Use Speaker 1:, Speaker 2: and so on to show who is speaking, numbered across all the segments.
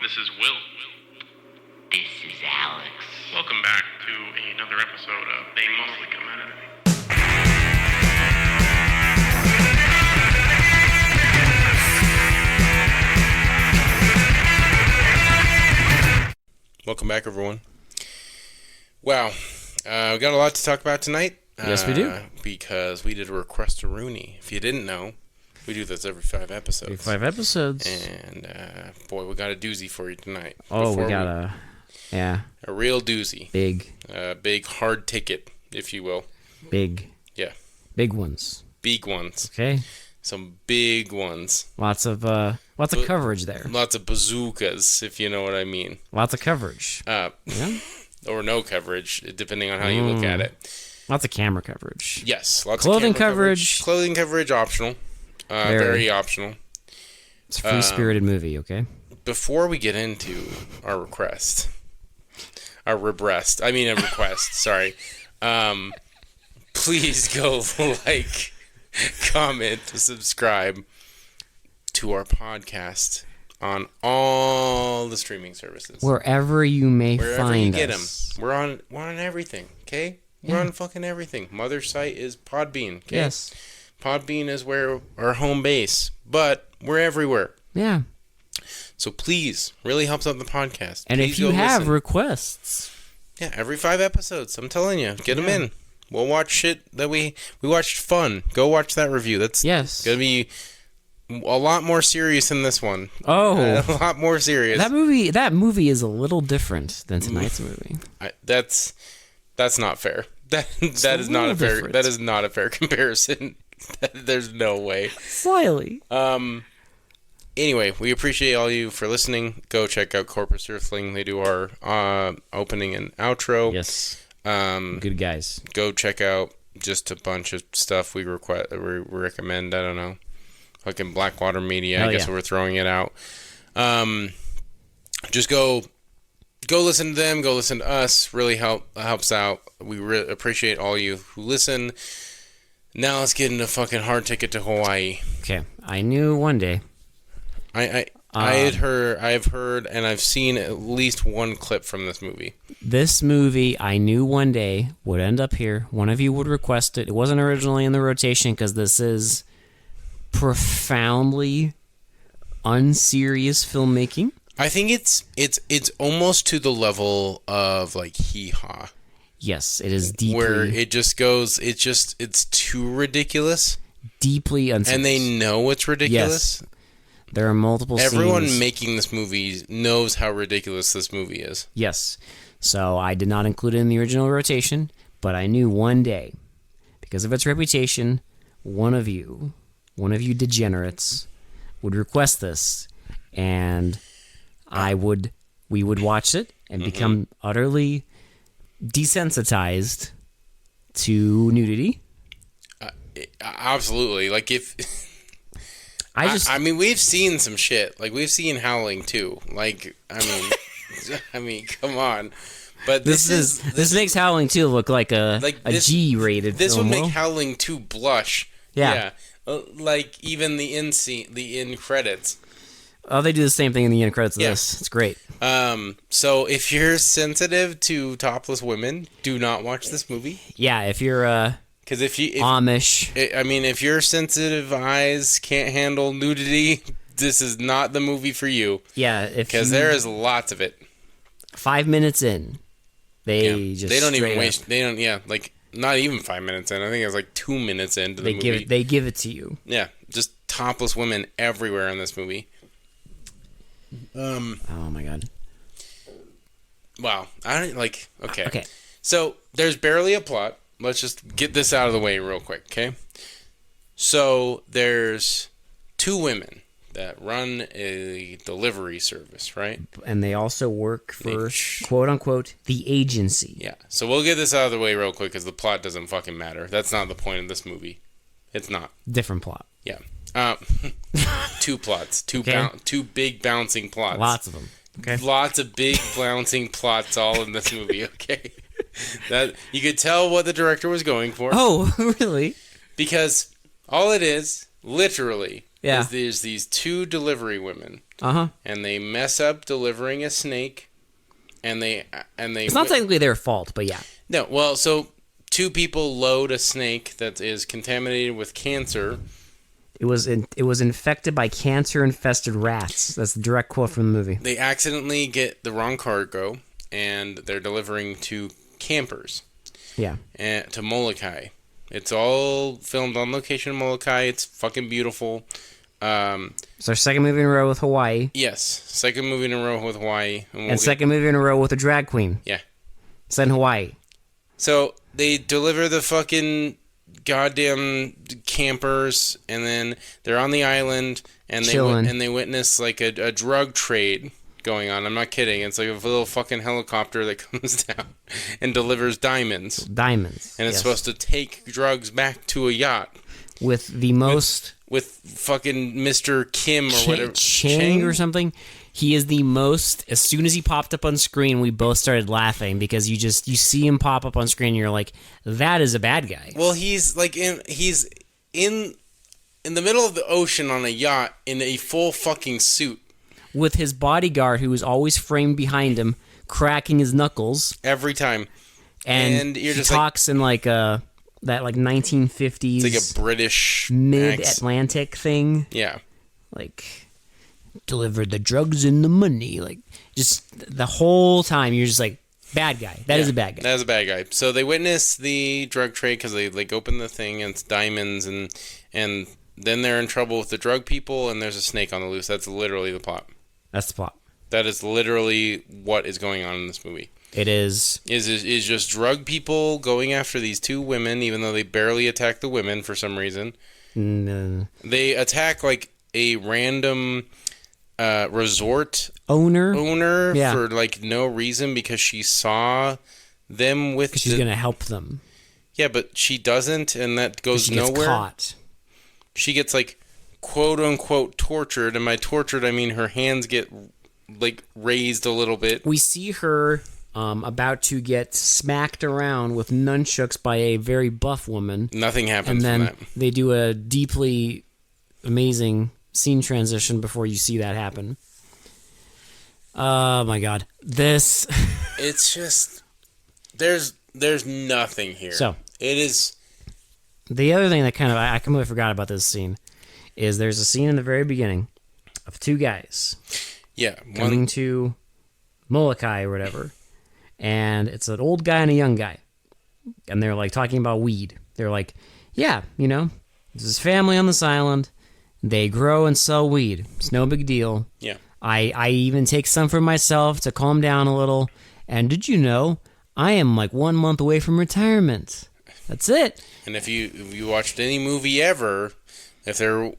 Speaker 1: This is Will.
Speaker 2: This is Alex.
Speaker 1: Welcome back to another episode of They Mostly Come Out of Me. Welcome back, everyone. Wow, we got a lot to talk about tonight.
Speaker 3: Yes, we do.
Speaker 1: Because we did a request to Rooney. If you didn't know, we do this every 5 episodes.
Speaker 3: Every 5 episodes.
Speaker 1: And, boy, we got a doozy for you tonight.
Speaker 3: Oh, we got a
Speaker 1: real doozy.
Speaker 3: Big
Speaker 1: hard ticket, if you will.
Speaker 3: Big.
Speaker 1: Yeah.
Speaker 3: Big ones.
Speaker 1: Big ones.
Speaker 3: Okay.
Speaker 1: Some big ones.
Speaker 3: Lots of coverage there.
Speaker 1: Lots of bazookas, if you know what I mean.
Speaker 3: Lots of coverage.
Speaker 1: Yeah. Or no coverage, depending on how you look at it.
Speaker 3: Lots of camera coverage.
Speaker 1: Yes. Lots
Speaker 3: Clothing
Speaker 1: of camera
Speaker 3: coverage.
Speaker 1: Clothing coverage, optional. Very optional.
Speaker 3: It's a free-spirited movie, okay?
Speaker 1: Before we get into our request, sorry. Please go like, comment, subscribe to our podcast on all the streaming services.
Speaker 3: Wherever you may find
Speaker 1: you get
Speaker 3: us.
Speaker 1: them. We're on everything, okay? We're on fucking everything. Mother site is Podbean, okay?
Speaker 3: Yes.
Speaker 1: Podbean is where our home base, but we're everywhere.
Speaker 3: Yeah.
Speaker 1: So please, really helps out the podcast.
Speaker 3: And
Speaker 1: please
Speaker 3: if you have requests.
Speaker 1: Yeah, every 5 episodes, I'm telling you, get them in. We'll watch shit that we watched fun. Go watch that review. That's going to be a lot more serious than this one.
Speaker 3: Oh.
Speaker 1: A lot more serious.
Speaker 3: That movie is a little different than tonight's movie.
Speaker 1: That's not fair. That is not a fair.
Speaker 3: Different.
Speaker 1: That is not a fair comparison. There's no way.
Speaker 3: Slightly.
Speaker 1: Anyway, we appreciate all you for listening. Go check out Corpus Earthling. They do our opening and outro.
Speaker 3: Yes. Good guys.
Speaker 1: Go check out just a bunch of stuff we recommend. I don't know. Fucking Blackwater Media. I guess we're throwing it out. Just go listen to them. Go listen to us. Really helps out. We appreciate all you who listen. Now let's get into fucking Hard Ticket to Hawaii.
Speaker 3: Okay. I knew one day.
Speaker 1: I've heard, and I've seen at least one clip from this movie.
Speaker 3: This movie, I knew one day would end up here. One of you would request it. It wasn't originally in the rotation because this is profoundly unserious filmmaking.
Speaker 1: I think it's almost to the level of like Hee Haw.
Speaker 3: Yes, it is deeply.
Speaker 1: Where it just goes, it's too ridiculous.
Speaker 3: Deeply unserious.
Speaker 1: And they know it's ridiculous.
Speaker 3: Yes. There are multiple
Speaker 1: Everyone
Speaker 3: scenes.
Speaker 1: making this movie knows how ridiculous this movie is.
Speaker 3: Yes. So I did not include it in the original rotation, but I knew one day, because of its reputation, one of you degenerates, would request this, and we would watch it and become utterly desensitized to nudity.
Speaker 1: Absolutely. Like if I mean, we've seen some shit. Like we've seen Howling too. Like I mean, come on. But
Speaker 3: this makes Howling 2 look like a G-rated film.
Speaker 1: This would make Howling 2 blush.
Speaker 3: Yeah.
Speaker 1: Like even the end credits.
Speaker 3: Oh, they do the same thing in the end credits of this. It's great.
Speaker 1: So if you're sensitive to topless women, do not watch this movie.
Speaker 3: Yeah, if you're
Speaker 1: because if
Speaker 3: Amish.
Speaker 1: If your sensitive eyes can't handle nudity, this is not the movie for you.
Speaker 3: Yeah,
Speaker 1: because there is lots of it.
Speaker 3: 5 minutes in, they don't even waste.
Speaker 1: They don't. Yeah, like not even 5 minutes in. I think it's like 2 minutes into the movie.
Speaker 3: They give it to you.
Speaker 1: Yeah, just topless women everywhere in this movie.
Speaker 3: Oh my god.
Speaker 1: Wow. I don't like.
Speaker 3: Okay.
Speaker 1: So there's barely a plot. Let's just get this out of the way real quick, okay? So there's 2 women that run a delivery service, right?
Speaker 3: And they also work for, quote unquote, the agency.
Speaker 1: Yeah. So we'll get this out of the way real quick because the plot doesn't fucking matter. That's not the point of this movie. It's not.
Speaker 3: Different plot.
Speaker 1: Yeah. 2 plots. Two big bouncing plots.
Speaker 3: Lots of them. Okay.
Speaker 1: Lots of big bouncing plots all in this movie, okay? That you could tell what the director was going for.
Speaker 3: Oh, really?
Speaker 1: Because all it is, literally, is there's these 2 delivery women and they mess up delivering a snake, and they
Speaker 3: It's not technically their fault, but yeah.
Speaker 1: no. Well, so two people load a snake that is contaminated with cancer.
Speaker 3: It was infected by cancer-infested rats. That's the direct quote from the movie.
Speaker 1: They accidentally get the wrong cargo, and they're delivering to campers.
Speaker 3: Yeah.
Speaker 1: And to Molokai. It's all filmed on location in Molokai. It's fucking beautiful.
Speaker 3: It's our second movie in a row with Hawaii.
Speaker 1: Yes, second movie in a row with Hawaii.
Speaker 3: And second movie in a row with a drag queen.
Speaker 1: Yeah.
Speaker 3: Set in Hawaii.
Speaker 1: So they deliver the fucking goddamn campers, and then they're on the island, and they witness like a drug trade going on. I'm not kidding. It's like a little fucking helicopter that comes down and delivers diamonds.
Speaker 3: Diamonds.
Speaker 1: And it's supposed to take drugs back to a yacht.
Speaker 3: With the most...
Speaker 1: With fucking Mr. Kim or whatever.
Speaker 3: Chang or something. He is the most... As soon as he popped up on screen, we both started laughing because you see him pop up on screen and you're like, that is a bad guy.
Speaker 1: Well, he's in the middle of the ocean on a yacht in a full fucking suit.
Speaker 3: With his bodyguard, who is always framed behind him, cracking his knuckles.
Speaker 1: Every time.
Speaker 3: And
Speaker 1: you're
Speaker 3: he
Speaker 1: just
Speaker 3: talks in like that like 1950s...
Speaker 1: It's like a British...
Speaker 3: Mid-Atlantic thing.
Speaker 1: Yeah.
Speaker 3: Like, deliver the drugs and the money. Like, just the whole time, you're just like, bad guy. That is a bad guy.
Speaker 1: That is a bad guy. So they witness the drug trade because they like open the thing and it's diamonds, and then they're in trouble with the drug people, and there's a snake on the loose. That's literally the plot.
Speaker 3: That's the plot.
Speaker 1: That is literally what is going on in this movie.
Speaker 3: It is
Speaker 1: just drug people going after these two women, even though they barely attack the women for some reason.
Speaker 3: No.
Speaker 1: They attack like a random resort
Speaker 3: owner
Speaker 1: for like no reason because she saw them with.
Speaker 3: She's gonna help them.
Speaker 1: Yeah, but she doesn't, and that goes nowhere. She gets
Speaker 3: caught.
Speaker 1: She gets like quote unquote tortured, and by tortured I mean her hands get like raised a little bit.
Speaker 3: We see her about to get smacked around with nunchucks by a very buff woman.
Speaker 1: Nothing happens.
Speaker 3: And then
Speaker 1: from that.
Speaker 3: They do a deeply amazing scene transition before you see that happen. Oh my god, this!
Speaker 1: It's just there's nothing here.
Speaker 3: So
Speaker 1: it is.
Speaker 3: The other thing that kind of I completely forgot about this scene is there's a scene in the very beginning of two guys.
Speaker 1: Yeah,
Speaker 3: coming to Molokai or whatever, and it's an old guy and a young guy, and they're like talking about weed. They're like, yeah, there's this family on this island. They grow and sell weed. It's no big deal.
Speaker 1: Yeah.
Speaker 3: I even take some for myself to calm down a little. And did you know I am like 1 month away from retirement? That's it.
Speaker 1: And if you watched any movie ever, if they're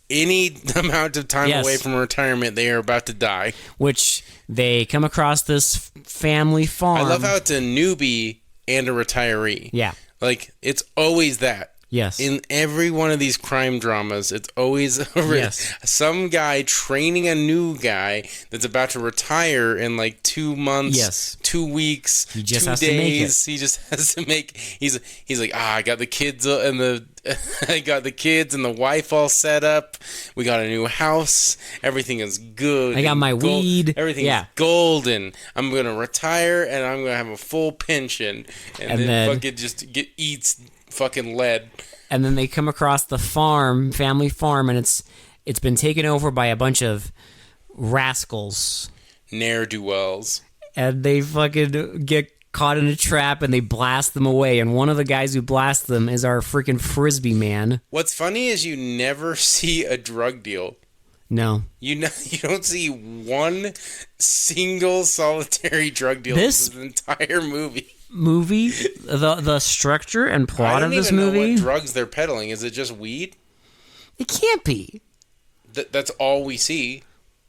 Speaker 1: any amount of time away from retirement, they are about to die.
Speaker 3: Which they come across this family farm.
Speaker 1: I love how it's a newbie and a retiree.
Speaker 3: Yeah.
Speaker 1: Like, it's always that.
Speaker 3: Yes.
Speaker 1: In every one of these crime dramas, it's always some guy training a new guy that's about to retire in like 2 months, 2 weeks,
Speaker 3: he just
Speaker 1: 2
Speaker 3: has
Speaker 1: days.
Speaker 3: To make it.
Speaker 1: He just has to make. He's like, I got the kids and the wife all set up. We got a new house. Everything is good.
Speaker 3: I got my weed.
Speaker 1: Everything is golden. I'm gonna retire and I'm gonna have a full pension. And then fucking just eats fucking lead.
Speaker 3: And then they come across the family farm, and it's been taken over by a bunch of rascals,
Speaker 1: ne'er-do-wells,
Speaker 3: and they fucking get caught in a trap and they blast them away. And one of the guys who blasts them is our freaking frisbee man.
Speaker 1: What's funny is you never see a drug deal.
Speaker 3: No.
Speaker 1: You don't see one single solitary drug deal in this entire movie.
Speaker 3: The structure and plot of this movie.
Speaker 1: I don't even know what drugs they're peddling. Is it just weed?
Speaker 3: It can't be.
Speaker 1: That's all we see.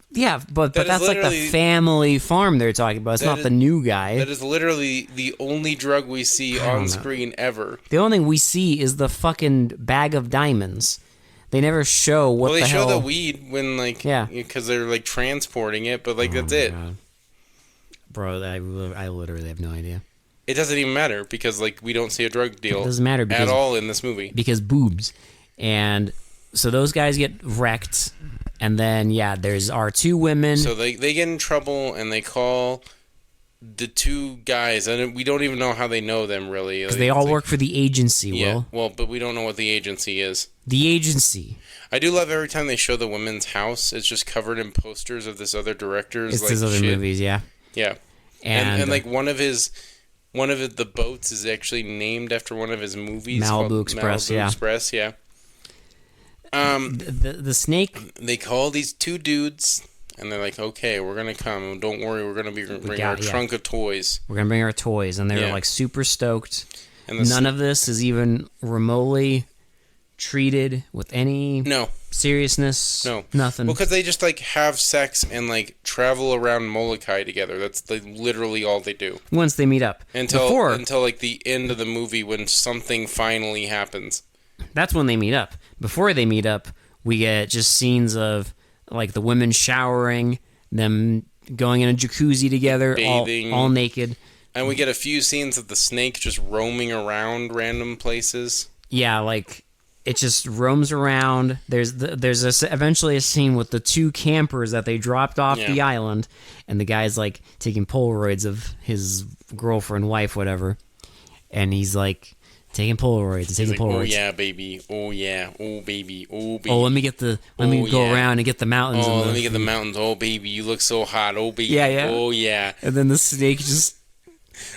Speaker 3: Yeah, but that's like the family farm they're talking about. It's not the new guy.
Speaker 1: That is literally the only drug we see on screen ever.
Speaker 3: The only thing we see is the fucking bag of diamonds. They never show what the hell.
Speaker 1: Well, they show the weed when, like, because they're, like, transporting it, but, like, that's it.
Speaker 3: God. Bro, I literally have no idea.
Speaker 1: It doesn't even matter because, like, we don't see a drug deal.
Speaker 3: It doesn't matter
Speaker 1: at all in this movie.
Speaker 3: Because boobs. And so those guys get wrecked. And then, there's our two women.
Speaker 1: So they get in trouble and they call the two guys, and we don't even know how they know them really.
Speaker 3: Because they all work for the agency,
Speaker 1: yeah,
Speaker 3: Will.
Speaker 1: well, but we don't know what the agency is.
Speaker 3: The agency.
Speaker 1: I do love every time they show the women's house. It's just covered in posters of this other director's.
Speaker 3: It's these other movies, yeah.
Speaker 1: Yeah, and like one of the boats is actually named after one of his movies.
Speaker 3: Malibu Express,
Speaker 1: Malibu Express, yeah.
Speaker 3: The snake.
Speaker 1: They call these two dudes, and they're like, "Okay, we're gonna come. Don't worry, we're gonna bring our trunk of toys.
Speaker 3: We're gonna bring our toys," and they're like super stoked.
Speaker 1: And
Speaker 3: none of this is even remotely treated with any seriousness.
Speaker 1: No,
Speaker 3: nothing.
Speaker 1: Well, because they just like have sex and like travel around Molokai together. That's like literally all they do.
Speaker 3: Once they meet up,
Speaker 1: until like the end of the movie when something finally happens.
Speaker 3: That's when they meet up. Before they meet up, we get just scenes of like the women showering, them going in a jacuzzi together,
Speaker 1: bathing,
Speaker 3: all naked.
Speaker 1: And we get a few scenes of the snake just roaming around random places.
Speaker 3: Yeah, like it just roams around. There's eventually a scene with the two campers that they dropped off the island, and the guy's like taking Polaroids of his girlfriend, wife, whatever, and he's like taking Polaroids.
Speaker 1: Oh yeah, baby. Oh yeah. Oh baby. Oh baby.
Speaker 3: Oh, let me go around and get the mountains.
Speaker 1: Oh, let me get the mountains. Oh baby, you look so hot. Oh baby.
Speaker 3: Yeah.
Speaker 1: Oh yeah.
Speaker 3: And then the snake just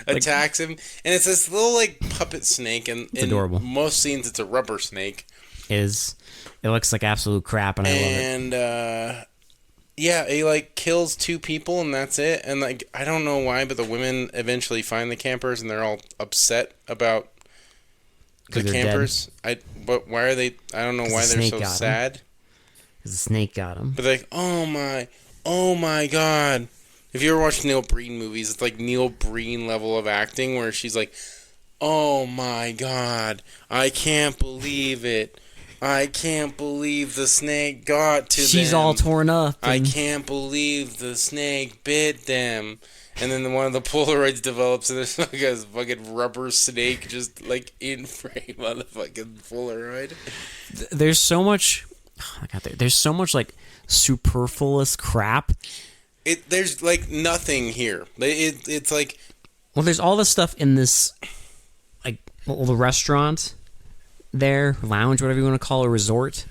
Speaker 1: attacks him, and it's this little like puppet snake, and
Speaker 3: it's adorable.
Speaker 1: In most scenes it's a rubber snake.
Speaker 3: It looks like absolute crap, and I love it.
Speaker 1: And yeah, he like kills two people, and that's it. And like I don't know why, but the women eventually find the campers, and they're all upset about the campers. But why are they? I don't know why they're so sad.
Speaker 3: Because the snake got him.
Speaker 1: But like, oh my god. If you ever watched Neil Breen movies, it's like Neil Breen level of acting where she's like, oh my god, I can't believe it. I can't believe the snake got to them.
Speaker 3: She's all torn up.
Speaker 1: I can't believe the snake bit them. And then one of the Polaroids develops, and there's like a fucking rubber snake just like in frame on the fucking Polaroid.
Speaker 3: There's so much. Oh my god, there's so much like superfluous crap.
Speaker 1: There's like nothing here. It's like,
Speaker 3: well, there's all this stuff in this, like, well, the restaurant there, lounge, whatever you want to call a resort,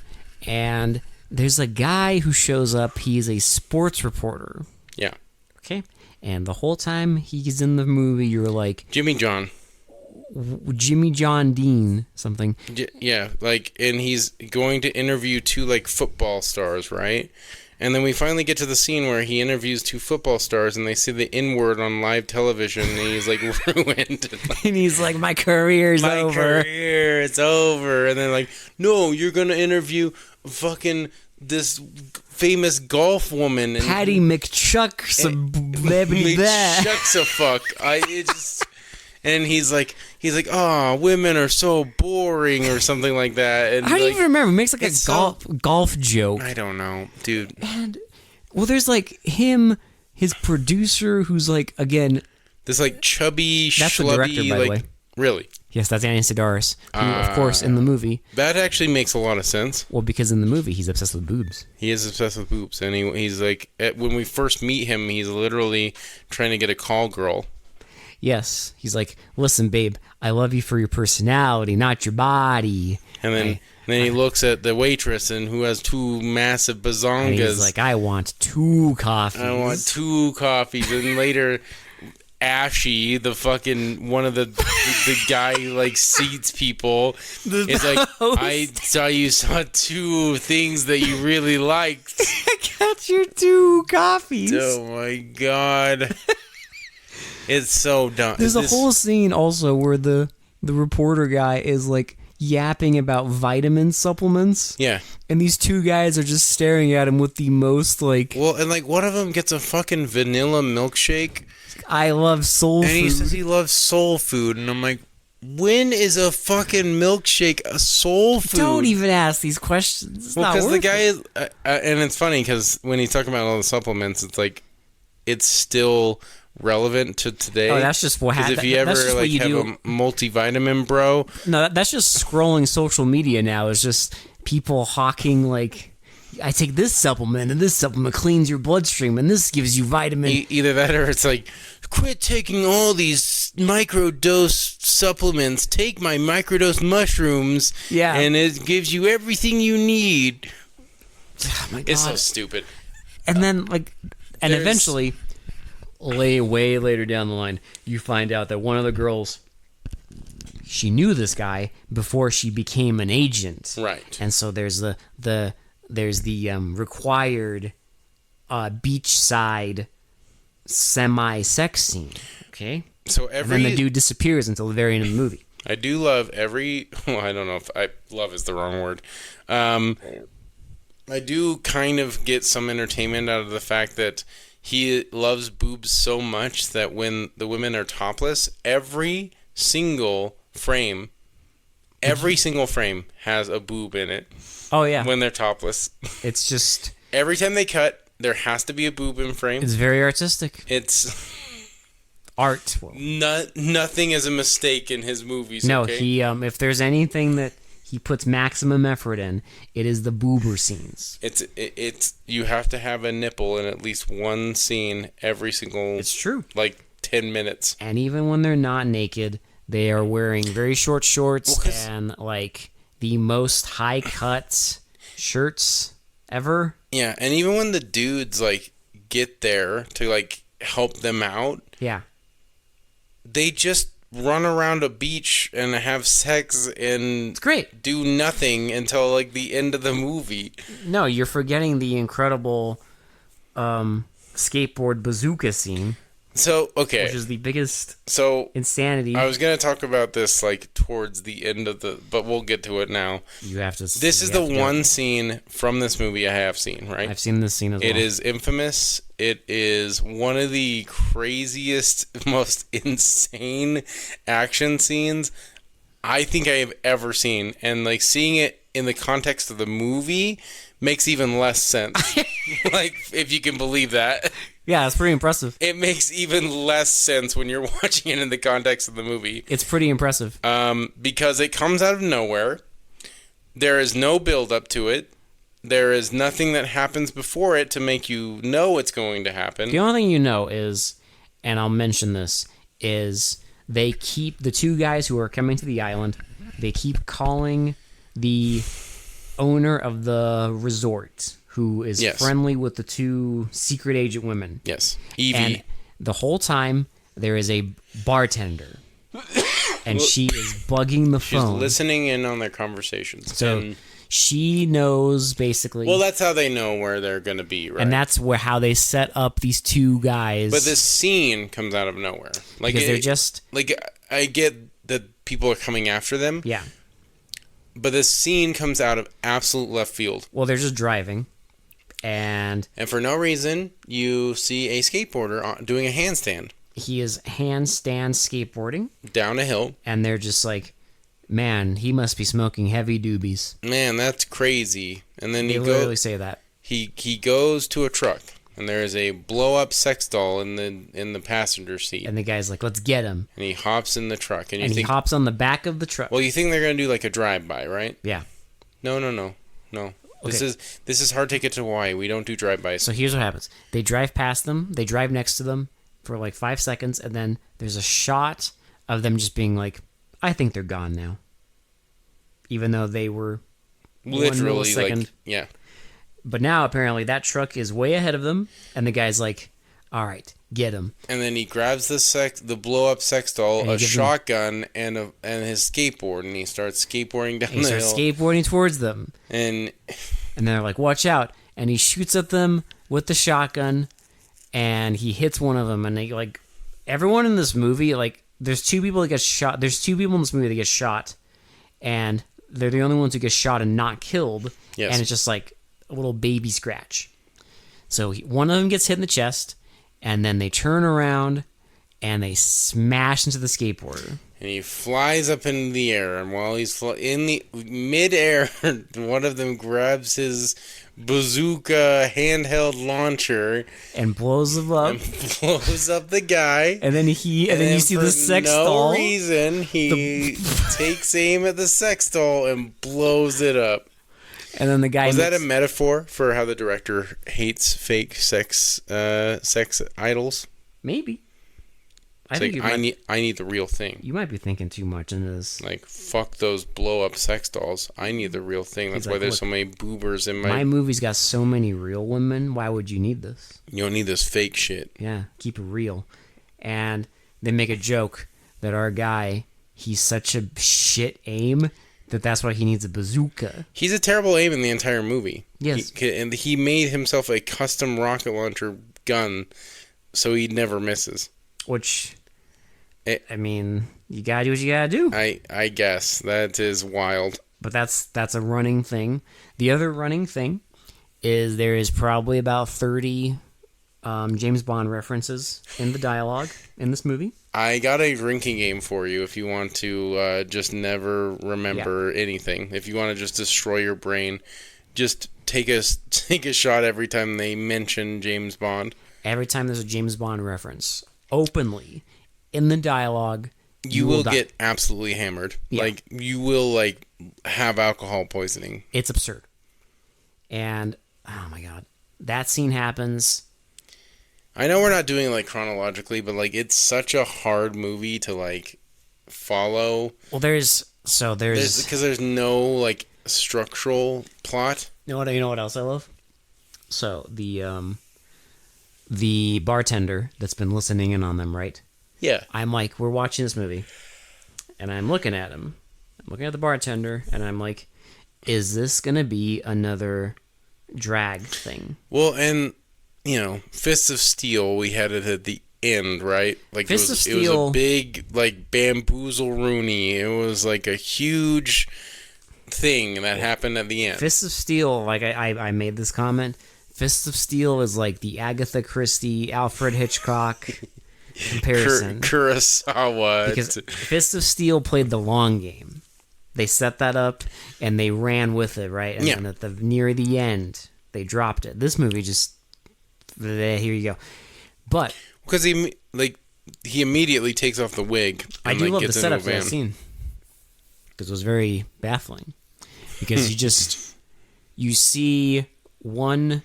Speaker 3: and there's a guy who shows up. He's a sports reporter.
Speaker 1: Yeah.
Speaker 3: Okay. And the whole time he's in the movie, you're like,
Speaker 1: Jimmy John
Speaker 3: Dean, something.
Speaker 1: Yeah, like, and he's going to interview two like football stars, right? And then we finally get to the scene where he interviews two football stars, and they see the N-word on live television, and he's like ruined.
Speaker 3: And he's like, my career's over.
Speaker 1: My career, it's over. And then like, no, you're gonna interview fucking this famous golf woman, and
Speaker 3: Patty McChuck's a baby that.
Speaker 1: McChuck's a fuck. And he's like, oh, women are so boring, or something like that. And
Speaker 3: I don't even remember. He makes like a golf joke.
Speaker 1: I don't know, dude.
Speaker 3: And well, there's like him, his producer, who's like, again,
Speaker 1: this like chubby,
Speaker 3: that's the director, by the way.
Speaker 1: Really?
Speaker 3: Yes, that's Andy Sidaris, who, of course, in the movie.
Speaker 1: That actually makes a lot of sense.
Speaker 3: Well, because in the movie, he's obsessed with boobs.
Speaker 1: He is obsessed with boobs, and he's like, when we first meet him, he's literally trying to get a call girl.
Speaker 3: Yes, he's like, listen, babe, I love you for your personality, not your body.
Speaker 1: And then he looks at the waitress, and who has two massive bazongas.
Speaker 3: And he's like, I want 2 coffees.
Speaker 1: I want 2 coffees. And later, Ashy, the fucking one of the guy who like seats people, is like, I saw you saw 2 things that you really liked.
Speaker 3: I got your 2 coffees.
Speaker 1: Oh my god. It's so dumb.
Speaker 3: There's a whole scene also where the reporter guy is like yapping about vitamin supplements.
Speaker 1: Yeah.
Speaker 3: And these 2 guys are just staring at him with the most like...
Speaker 1: Well, and like one of them gets a fucking vanilla milkshake.
Speaker 3: I love soul food.
Speaker 1: And he says he loves soul food. And I'm like, when is a fucking milkshake a soul food?
Speaker 3: Don't even ask these questions. It's not
Speaker 1: because the guy
Speaker 3: is...
Speaker 1: and it's funny because when he's talking about all the supplements, it's like, it's still... relevant to today.
Speaker 3: Oh, that's just what happens.
Speaker 1: If you ever like have a multivitamin, bro.
Speaker 3: No, that's just scrolling social media now. It's just people hawking like I take this supplement, and this supplement cleans your bloodstream, and this gives you vitamin.
Speaker 1: Either that or it's like, quit taking all these microdose supplements. Take my microdose mushrooms.
Speaker 3: Yeah.
Speaker 1: And it gives you everything you need.
Speaker 3: Oh my God.
Speaker 1: It's so stupid.
Speaker 3: And then, eventually, way later down the line, you find out that one of the girls, she knew this guy before she became an agent.
Speaker 1: Right.
Speaker 3: And so there's the required beachside semi-sex scene. Okay.
Speaker 1: So
Speaker 3: And then the dude disappears until the very end of the movie.
Speaker 1: I do love well, I don't know if love is the wrong word. I do kind of get some entertainment out of the fact that he loves boobs so much that when the women are topless, every single frame has a boob in it.
Speaker 3: Oh yeah.
Speaker 1: When they're topless.
Speaker 3: It's just
Speaker 1: Every time they cut, there has to be a boob in frame.
Speaker 3: it's very artistic.
Speaker 1: It's
Speaker 3: Art.
Speaker 1: nothing is a mistake in his movies.
Speaker 3: No,
Speaker 1: okay?
Speaker 3: he if there's anything that he puts maximum effort in, it is the boober scenes.
Speaker 1: It's you have to have a nipple in at least one scene every single.
Speaker 3: It's true.
Speaker 1: 10 minutes.
Speaker 3: And even when they're not naked, they are wearing very short shorts and the most high cut shirts ever.
Speaker 1: Yeah, and even when the dudes get there to help them out,
Speaker 3: Yeah.
Speaker 1: they just run around a beach and have sex and
Speaker 3: It's great.
Speaker 1: do nothing until the end of the movie.
Speaker 3: No, you're forgetting the incredible skateboard bazooka scene,
Speaker 1: So, okay.
Speaker 3: which is the biggest
Speaker 1: So,
Speaker 3: insanity.
Speaker 1: I was going to talk about this towards the end of but we'll get to it now.
Speaker 3: You have to.
Speaker 1: This is the one scene from this movie I have seen, right?
Speaker 3: I've seen this scene as well.
Speaker 1: It is infamous. It is one of the craziest, most insane action scenes I think I have ever seen. And seeing it in the context of the movie makes even less sense. If you can believe that.
Speaker 3: Yeah, it's pretty impressive.
Speaker 1: It makes even less sense when you're watching it in the context of the movie.
Speaker 3: It's pretty impressive.
Speaker 1: Because it comes out of nowhere. There is no build up to it. There is nothing that happens before it to make you know it's going to happen.
Speaker 3: The only thing you know is, and I'll mention this, is they keep the two guys who are coming to the island, they keep calling the owner of the resort, who is friendly with the two secret agent women.
Speaker 1: Yes. Evie.
Speaker 3: And the whole time, there is a bartender. And she is bugging the phone.
Speaker 1: She's listening in on their conversations.
Speaker 3: So she knows, basically.
Speaker 1: Well, that's how they know where they're going to be, right?
Speaker 3: And that's how they set up these two guys.
Speaker 1: But this scene comes out of nowhere.
Speaker 3: Because they're just...
Speaker 1: I get that people are coming after them.
Speaker 3: Yeah.
Speaker 1: But this scene comes out of absolute left field.
Speaker 3: Well, they're just driving. And
Speaker 1: for no reason, you see a skateboarder doing a handstand.
Speaker 3: He is handstand skateboarding.
Speaker 1: Down a hill.
Speaker 3: And they're just like, man, he must be smoking heavy doobies.
Speaker 1: Man, that's crazy. And then
Speaker 3: they literally say that.
Speaker 1: He goes to a truck, and there is a blow-up sex doll in the passenger seat.
Speaker 3: And the guy's like, let's get him.
Speaker 1: And he hops in the truck. And
Speaker 3: he hops on the back of the truck.
Speaker 1: Well, you think they're going to do a drive-by, right?
Speaker 3: Yeah.
Speaker 1: No. Okay. This is hard ticket to Hawaii. We don't do drive-bys.
Speaker 3: So here's what happens. They drive past them. They drive next to them for 5 seconds, and then there's a shot of them just being like, I think they're gone now. Even though they were
Speaker 1: literally yeah.
Speaker 3: But now apparently that truck is way ahead of them, and the guy's like, all right, get him.
Speaker 1: And then he grabs the blow-up sex doll, a shotgun, and his skateboard, and he starts skateboarding down the hill. He starts
Speaker 3: skateboarding towards them.
Speaker 1: And
Speaker 3: they're like, watch out. And he shoots at them with the shotgun, and he hits one of them. And they, everyone in this movie, there's two people that get shot. There's two people in this movie that get shot, and they're the only ones who get shot and not killed.
Speaker 1: Yes.
Speaker 3: And it's just a little baby scratch. So one of them gets hit in the chest, and then they turn around and they smash into the skateboarder.
Speaker 1: And he flies up in the air, and while he's in the mid-air, one of them grabs his bazooka handheld launcher
Speaker 3: and blows him up.
Speaker 1: And blows up the guy.
Speaker 3: And then you see the sex doll.
Speaker 1: For no reason, he takes aim at the sex doll and blows it up.
Speaker 3: And then the guy
Speaker 1: Was that a metaphor for how the director hates fake sex idols?
Speaker 3: maybe. I
Speaker 1: It's
Speaker 3: think
Speaker 1: like, I need the real thing.
Speaker 3: you might be thinking too much into this.
Speaker 1: Like, fuck those blow up sex dolls. I need the real thing. That's
Speaker 3: He's
Speaker 1: why
Speaker 3: like,
Speaker 1: there's
Speaker 3: "Look,
Speaker 1: so many boobers in
Speaker 3: My movie's got so many real women. Why would you need this?
Speaker 1: You don't need this fake shit.
Speaker 3: Yeah, keep it real. And they make a joke that our guy, he's such a shit aim that's why he needs a bazooka.
Speaker 1: He's a terrible aim in the entire movie.
Speaker 3: Yes.
Speaker 1: And he made himself a custom rocket launcher gun so he never misses.
Speaker 3: Which, I mean, you gotta do what you gotta do.
Speaker 1: I guess. That is wild.
Speaker 3: But that's a running thing. The other running thing is there is probably about 30 James Bond references in the dialogue in this movie.
Speaker 1: I got a drinking game for you if you want to just never remember anything. If you want to just destroy your brain, just take a shot every time they mention James Bond.
Speaker 3: Every time there's a James Bond reference, openly, in the dialogue,
Speaker 1: You will get absolutely hammered.
Speaker 3: Yeah.
Speaker 1: Like, you will, like, have alcohol poisoning.
Speaker 3: It's absurd. And, oh my god, that scene happens.
Speaker 1: I know we're not doing it, like, chronologically, but, like, it's such a hard movie to, like, follow.
Speaker 3: Well, there's
Speaker 1: Because there's no, like, structural plot.
Speaker 3: you know what else I love? So the bartender that's been listening in on them, right?
Speaker 1: Yeah.
Speaker 3: I'm like, we're watching this movie, and I'm looking at him. I'm looking at the bartender, and I'm like, is this gonna be another drag thing?
Speaker 1: Well, and, you know, Fists of Steel, we had it at the end, right? Like,
Speaker 3: Fists of
Speaker 1: it was
Speaker 3: Steel-
Speaker 1: a big, like, bamboozle Rooney. It was, like, a huge thing that happened at the end.
Speaker 3: Fists of Steel, like I made this comment. Fists of Steel is like the Agatha Christie, Alfred Hitchcock comparison.
Speaker 1: Kurosawa.
Speaker 3: Because Fists of Steel played the long game. They set that up and they ran with it, right? And then at the near the end, they dropped it. This movie just here you go. But
Speaker 1: because he immediately takes off the wig. And,
Speaker 3: I do love the
Speaker 1: gets into
Speaker 3: setup
Speaker 1: a
Speaker 3: for that
Speaker 1: van.
Speaker 3: scene because it was very baffling. Because you see one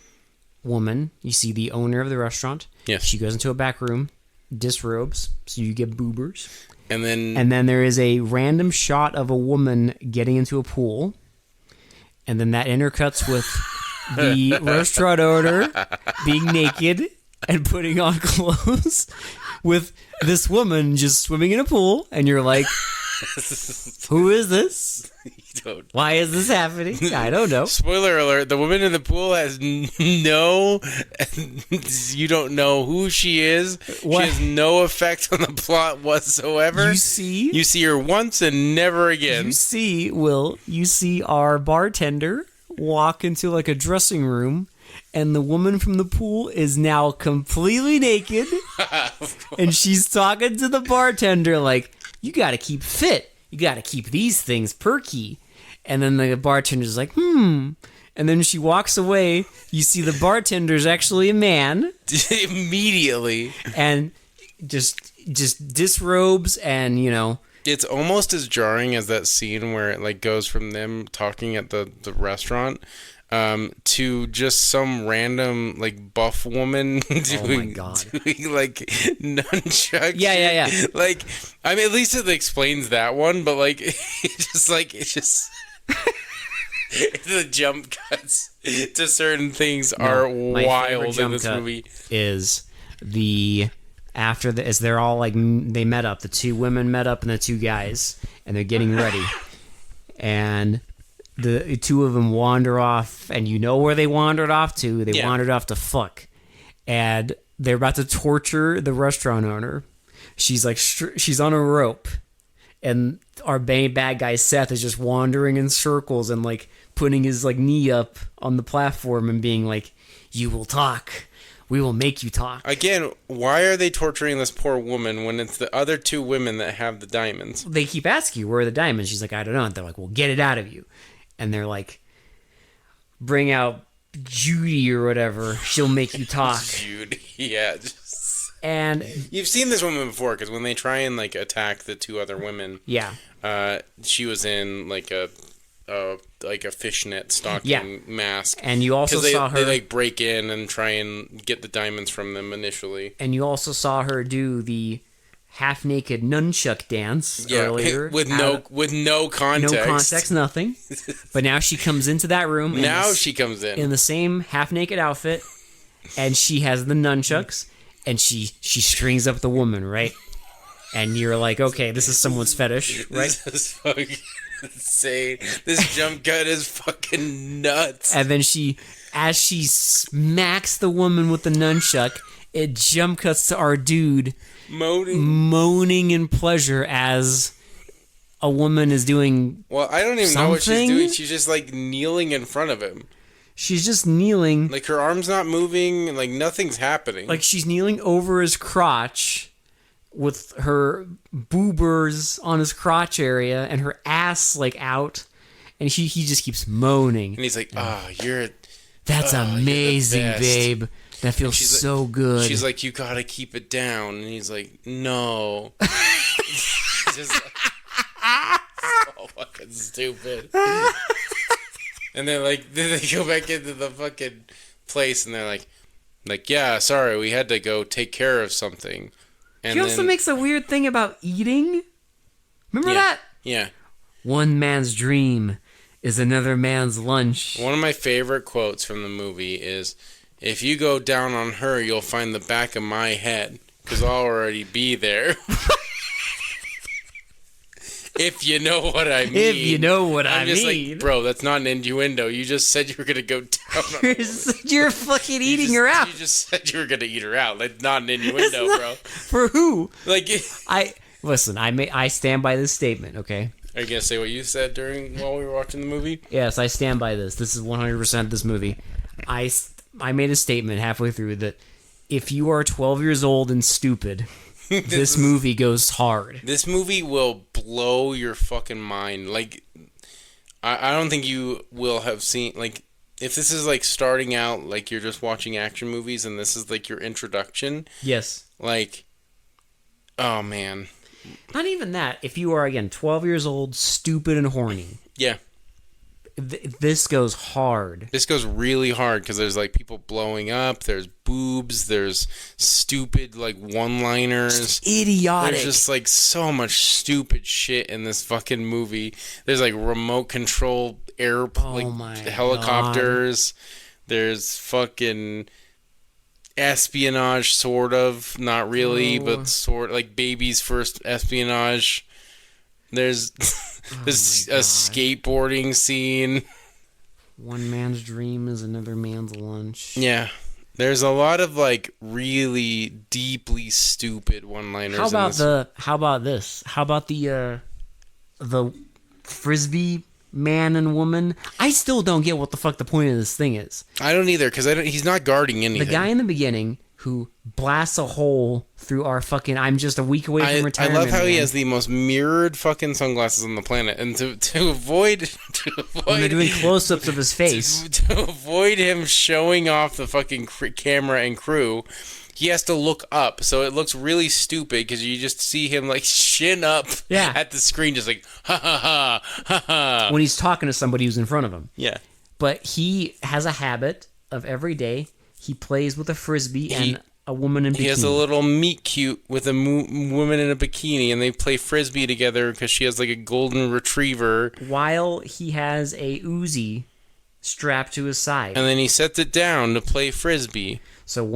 Speaker 3: woman, you see the owner of the restaurant.
Speaker 1: Yes.
Speaker 3: She goes into a back room, disrobes, so you get boobers.
Speaker 1: And
Speaker 3: then there is a random shot of a woman getting into a pool. And then that intercuts with the restaurant owner being naked and putting on clothes with this woman just swimming in a pool. And you're like, who is this? Why is this happening? I don't know.
Speaker 1: Spoiler alert, the woman in the pool has no... You don't know who she is.
Speaker 3: What?
Speaker 1: She has no effect on the plot whatsoever.
Speaker 3: You see
Speaker 1: her once and never again.
Speaker 3: you see our bartender walk into like a dressing room, and the woman from the pool is now completely naked, and she's talking to the bartender like, you gotta keep fit. You gotta keep these things perky. And then the bartender's like, and then she walks away. You see the bartender's actually a man.
Speaker 1: Immediately.
Speaker 3: And just disrobes and, you know.
Speaker 1: It's almost as jarring as that scene where it like goes from them talking at the restaurant to just some random like buff woman doing like nunchuck.
Speaker 3: Yeah.
Speaker 1: Like, I mean, at least it explains that one, but like it's just the jump cuts to certain things are wild in this movie.
Speaker 3: Is as they're all like, they met up, the two women met up and the two guys, and they're getting ready, and the two of them wander off, and you know where they wandered off to. They wandered off to fuck, and they're about to torture the restaurant owner. She's like, she's on a rope, and our bad guy Seth is just wandering in circles and like putting his like knee up on the platform and being like, "You will talk. We will make you talk."
Speaker 1: Again, why are they torturing this poor woman when it's the other two women that have the diamonds?
Speaker 3: They keep asking you, where are the diamonds? She's like, I don't know. And they're like, well, get it out of you. And they're like, bring out Judy or whatever. She'll make you talk.
Speaker 1: Judy, yeah.
Speaker 3: And
Speaker 1: you've seen this woman before, because when they try and like attack the two other women,
Speaker 3: yeah,
Speaker 1: she was in like a like a fishnet stocking mask.
Speaker 3: And you also saw her.
Speaker 1: They like break in and try and get the diamonds from them initially.
Speaker 3: And you also saw her do the half-naked nunchuck dance earlier.
Speaker 1: with no context.
Speaker 3: No context, nothing. But now she comes into that room.
Speaker 1: She comes
Speaker 3: in the same half-naked outfit, and she has the nunchucks, and she strings up the woman, right? And you're like, okay, this is someone's fetish, right?
Speaker 1: This is fucking insane. This jump cut is fucking nuts.
Speaker 3: And then as she smacks the woman with the nunchuck, it jump cuts to our dude moaning in pleasure as a woman is doing.
Speaker 1: Well, I don't even know what she's doing. She's just like kneeling in front of him.
Speaker 3: She's just kneeling.
Speaker 1: Like her arm's not moving, and like nothing's happening.
Speaker 3: Like she's kneeling over his crotch with her boobers on his crotch area and her ass like out, and he just keeps moaning.
Speaker 1: And he's like,
Speaker 3: that's amazing, babe. That feels so
Speaker 1: like,
Speaker 3: good.
Speaker 1: She's like, you gotta keep it down. And he's like, no. Just so fucking stupid. And then they go back into the fucking place and they're like, yeah, sorry, we had to go take care of something. And
Speaker 3: he also makes a weird thing about eating. Remember that?
Speaker 1: Yeah.
Speaker 3: One man's dream is another man's lunch.
Speaker 1: One of my favorite quotes from the movie is, if you go down on her, you'll find the back of my head, because I'll already be there. If you know what I mean.
Speaker 3: If you know what I
Speaker 1: I'm just
Speaker 3: mean.
Speaker 1: like, bro, that's not an innuendo. You just said you were going to go down on her.
Speaker 3: You're fucking eating her out.
Speaker 1: You just said you were going to eat her out. That's not an innuendo, bro.
Speaker 3: For who?
Speaker 1: Like,
Speaker 3: Listen, I stand by this statement, okay?
Speaker 1: Are you going to say what you said while we were watching the movie?
Speaker 3: Yes, I stand by this. This is 100% this movie. I made a statement halfway through that if you are 12 years old and stupid, this movie goes hard.
Speaker 1: This movie will blow your fucking mind. Like, I don't think you will have seen, like, if this is, like, starting out, like, you're just watching action movies and this is, like, your introduction.
Speaker 3: Yes.
Speaker 1: Like, oh, man.
Speaker 3: Not even that. If you are, again, 12 years old, stupid and horny.
Speaker 1: Yeah.
Speaker 3: This goes hard.
Speaker 1: This goes really hard because there's like people blowing up. There's boobs. There's stupid like one-liners.
Speaker 3: Just idiotic.
Speaker 1: There's just like so much stupid shit in this fucking movie. There's like remote control helicopters. God. There's fucking espionage, sort of, not really, but sort like baby's first espionage. There's a skateboarding scene.
Speaker 3: One man's dream is another man's lunch.
Speaker 1: Yeah. There's a lot of like really deeply stupid one-liners.
Speaker 3: How about this? How about the frisbee man and woman? I still don't get what the fuck the point of this thing is.
Speaker 1: I don't either, because he's not guarding anything.
Speaker 3: The guy in the beginning who blasts a hole through our fucking I'm just a week away from retirement.
Speaker 1: I love how he has the most mirrored fucking sunglasses on the planet, and to avoid
Speaker 3: when they're doing close-ups of his face,
Speaker 1: to avoid him showing off the fucking camera and crew, he has to look up, so it looks really stupid because you just see him like shin up at the screen, just like ha ha ha ha ha,
Speaker 3: when he's talking to somebody who's in front of him.
Speaker 1: Yeah,
Speaker 3: but he has a habit of every day he plays with a frisbee and a woman in bikini.
Speaker 1: He has a little meet cute with a woman in a bikini, and they play frisbee together because she has like a golden retriever.
Speaker 3: While he has a Uzi strapped to his side.
Speaker 1: And then he sets it down to play frisbee.
Speaker 3: So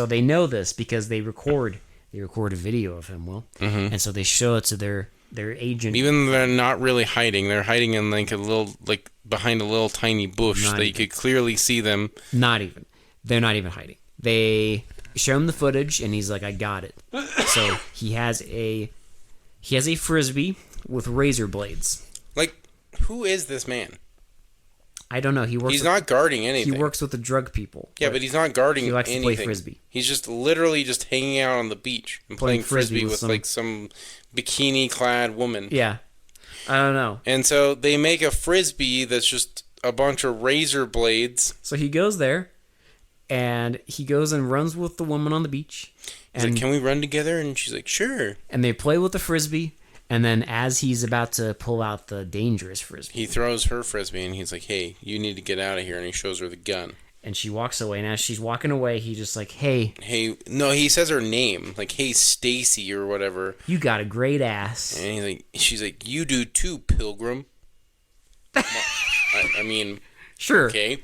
Speaker 3: they know this because they record a video of him, and so they show it to their agent.
Speaker 1: Even though they're not really hiding, they're hiding in like a little, like behind a little tiny bush that you could clearly see them.
Speaker 3: Not even. They're not even hiding. They show him the footage, and he's like, "I got it." So he has a frisbee with razor blades.
Speaker 1: Like, who is this man?
Speaker 3: I don't know.
Speaker 1: He's not guarding anything.
Speaker 3: He works with the drug people.
Speaker 1: Yeah, but he's not guarding anything.
Speaker 3: He likes to play frisbee.
Speaker 1: He's just literally just hanging out on the beach and playing frisbee with like some bikini-clad woman.
Speaker 3: Yeah. I don't know.
Speaker 1: And so they make a frisbee that's just a bunch of razor blades.
Speaker 3: So he goes there, and he goes and runs with the woman on the beach.
Speaker 1: He's like, "Can we run together?" And she's like, "Sure."
Speaker 3: And they play with the frisbee, And then as he's about to pull out the dangerous frisbee,
Speaker 1: He throws her frisbee and he's like, "Hey, you need to get out of here." And he shows her the gun.
Speaker 3: and she walks away. And as she's walking away, he just like, "Hey,
Speaker 1: Hey, no, he says her name, like, "Hey, Stacy" or whatever.
Speaker 3: you got a great ass."
Speaker 1: And she's like, "You do too, Pilgrim." I mean,
Speaker 3: Sure.
Speaker 1: okay.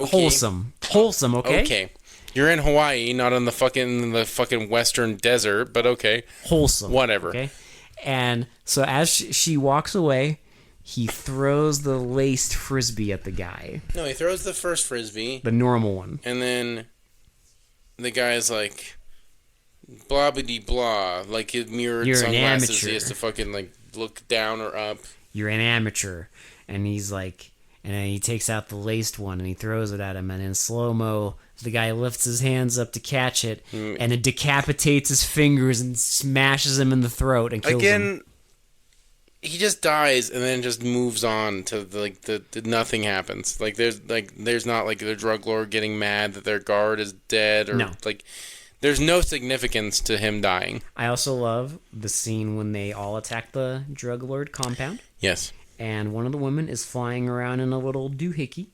Speaker 3: Wholesome. Okay.
Speaker 1: Okay. You're in Hawaii, not in the fucking western desert, but okay.
Speaker 3: Wholesome.
Speaker 1: Whatever.
Speaker 3: Okay. And so as she walks away, he throws the laced frisbee at the guy,
Speaker 1: No, he throws the first frisbee,
Speaker 3: the normal one.
Speaker 1: and then the guy's like, blah blah blah, like his mirrored
Speaker 3: You're an
Speaker 1: sunglasses.
Speaker 3: amateur.
Speaker 1: He has to fucking like look down or up.
Speaker 3: You're an amateur. And he's like, and then he takes out the laced one and he throws it at him. And in slow mo, the guy lifts his hands up to catch it, and it decapitates his fingers and smashes him in the throat and kills him.
Speaker 1: Again, he just dies and then just moves on to the nothing happens. There's not like the drug lord getting mad that their guard is dead or
Speaker 3: No.
Speaker 1: like there's no significance to him dying.
Speaker 3: I also love the scene when they all attack the drug lord compound,
Speaker 1: Yes.
Speaker 3: and one of the women is flying around in a little doohickey,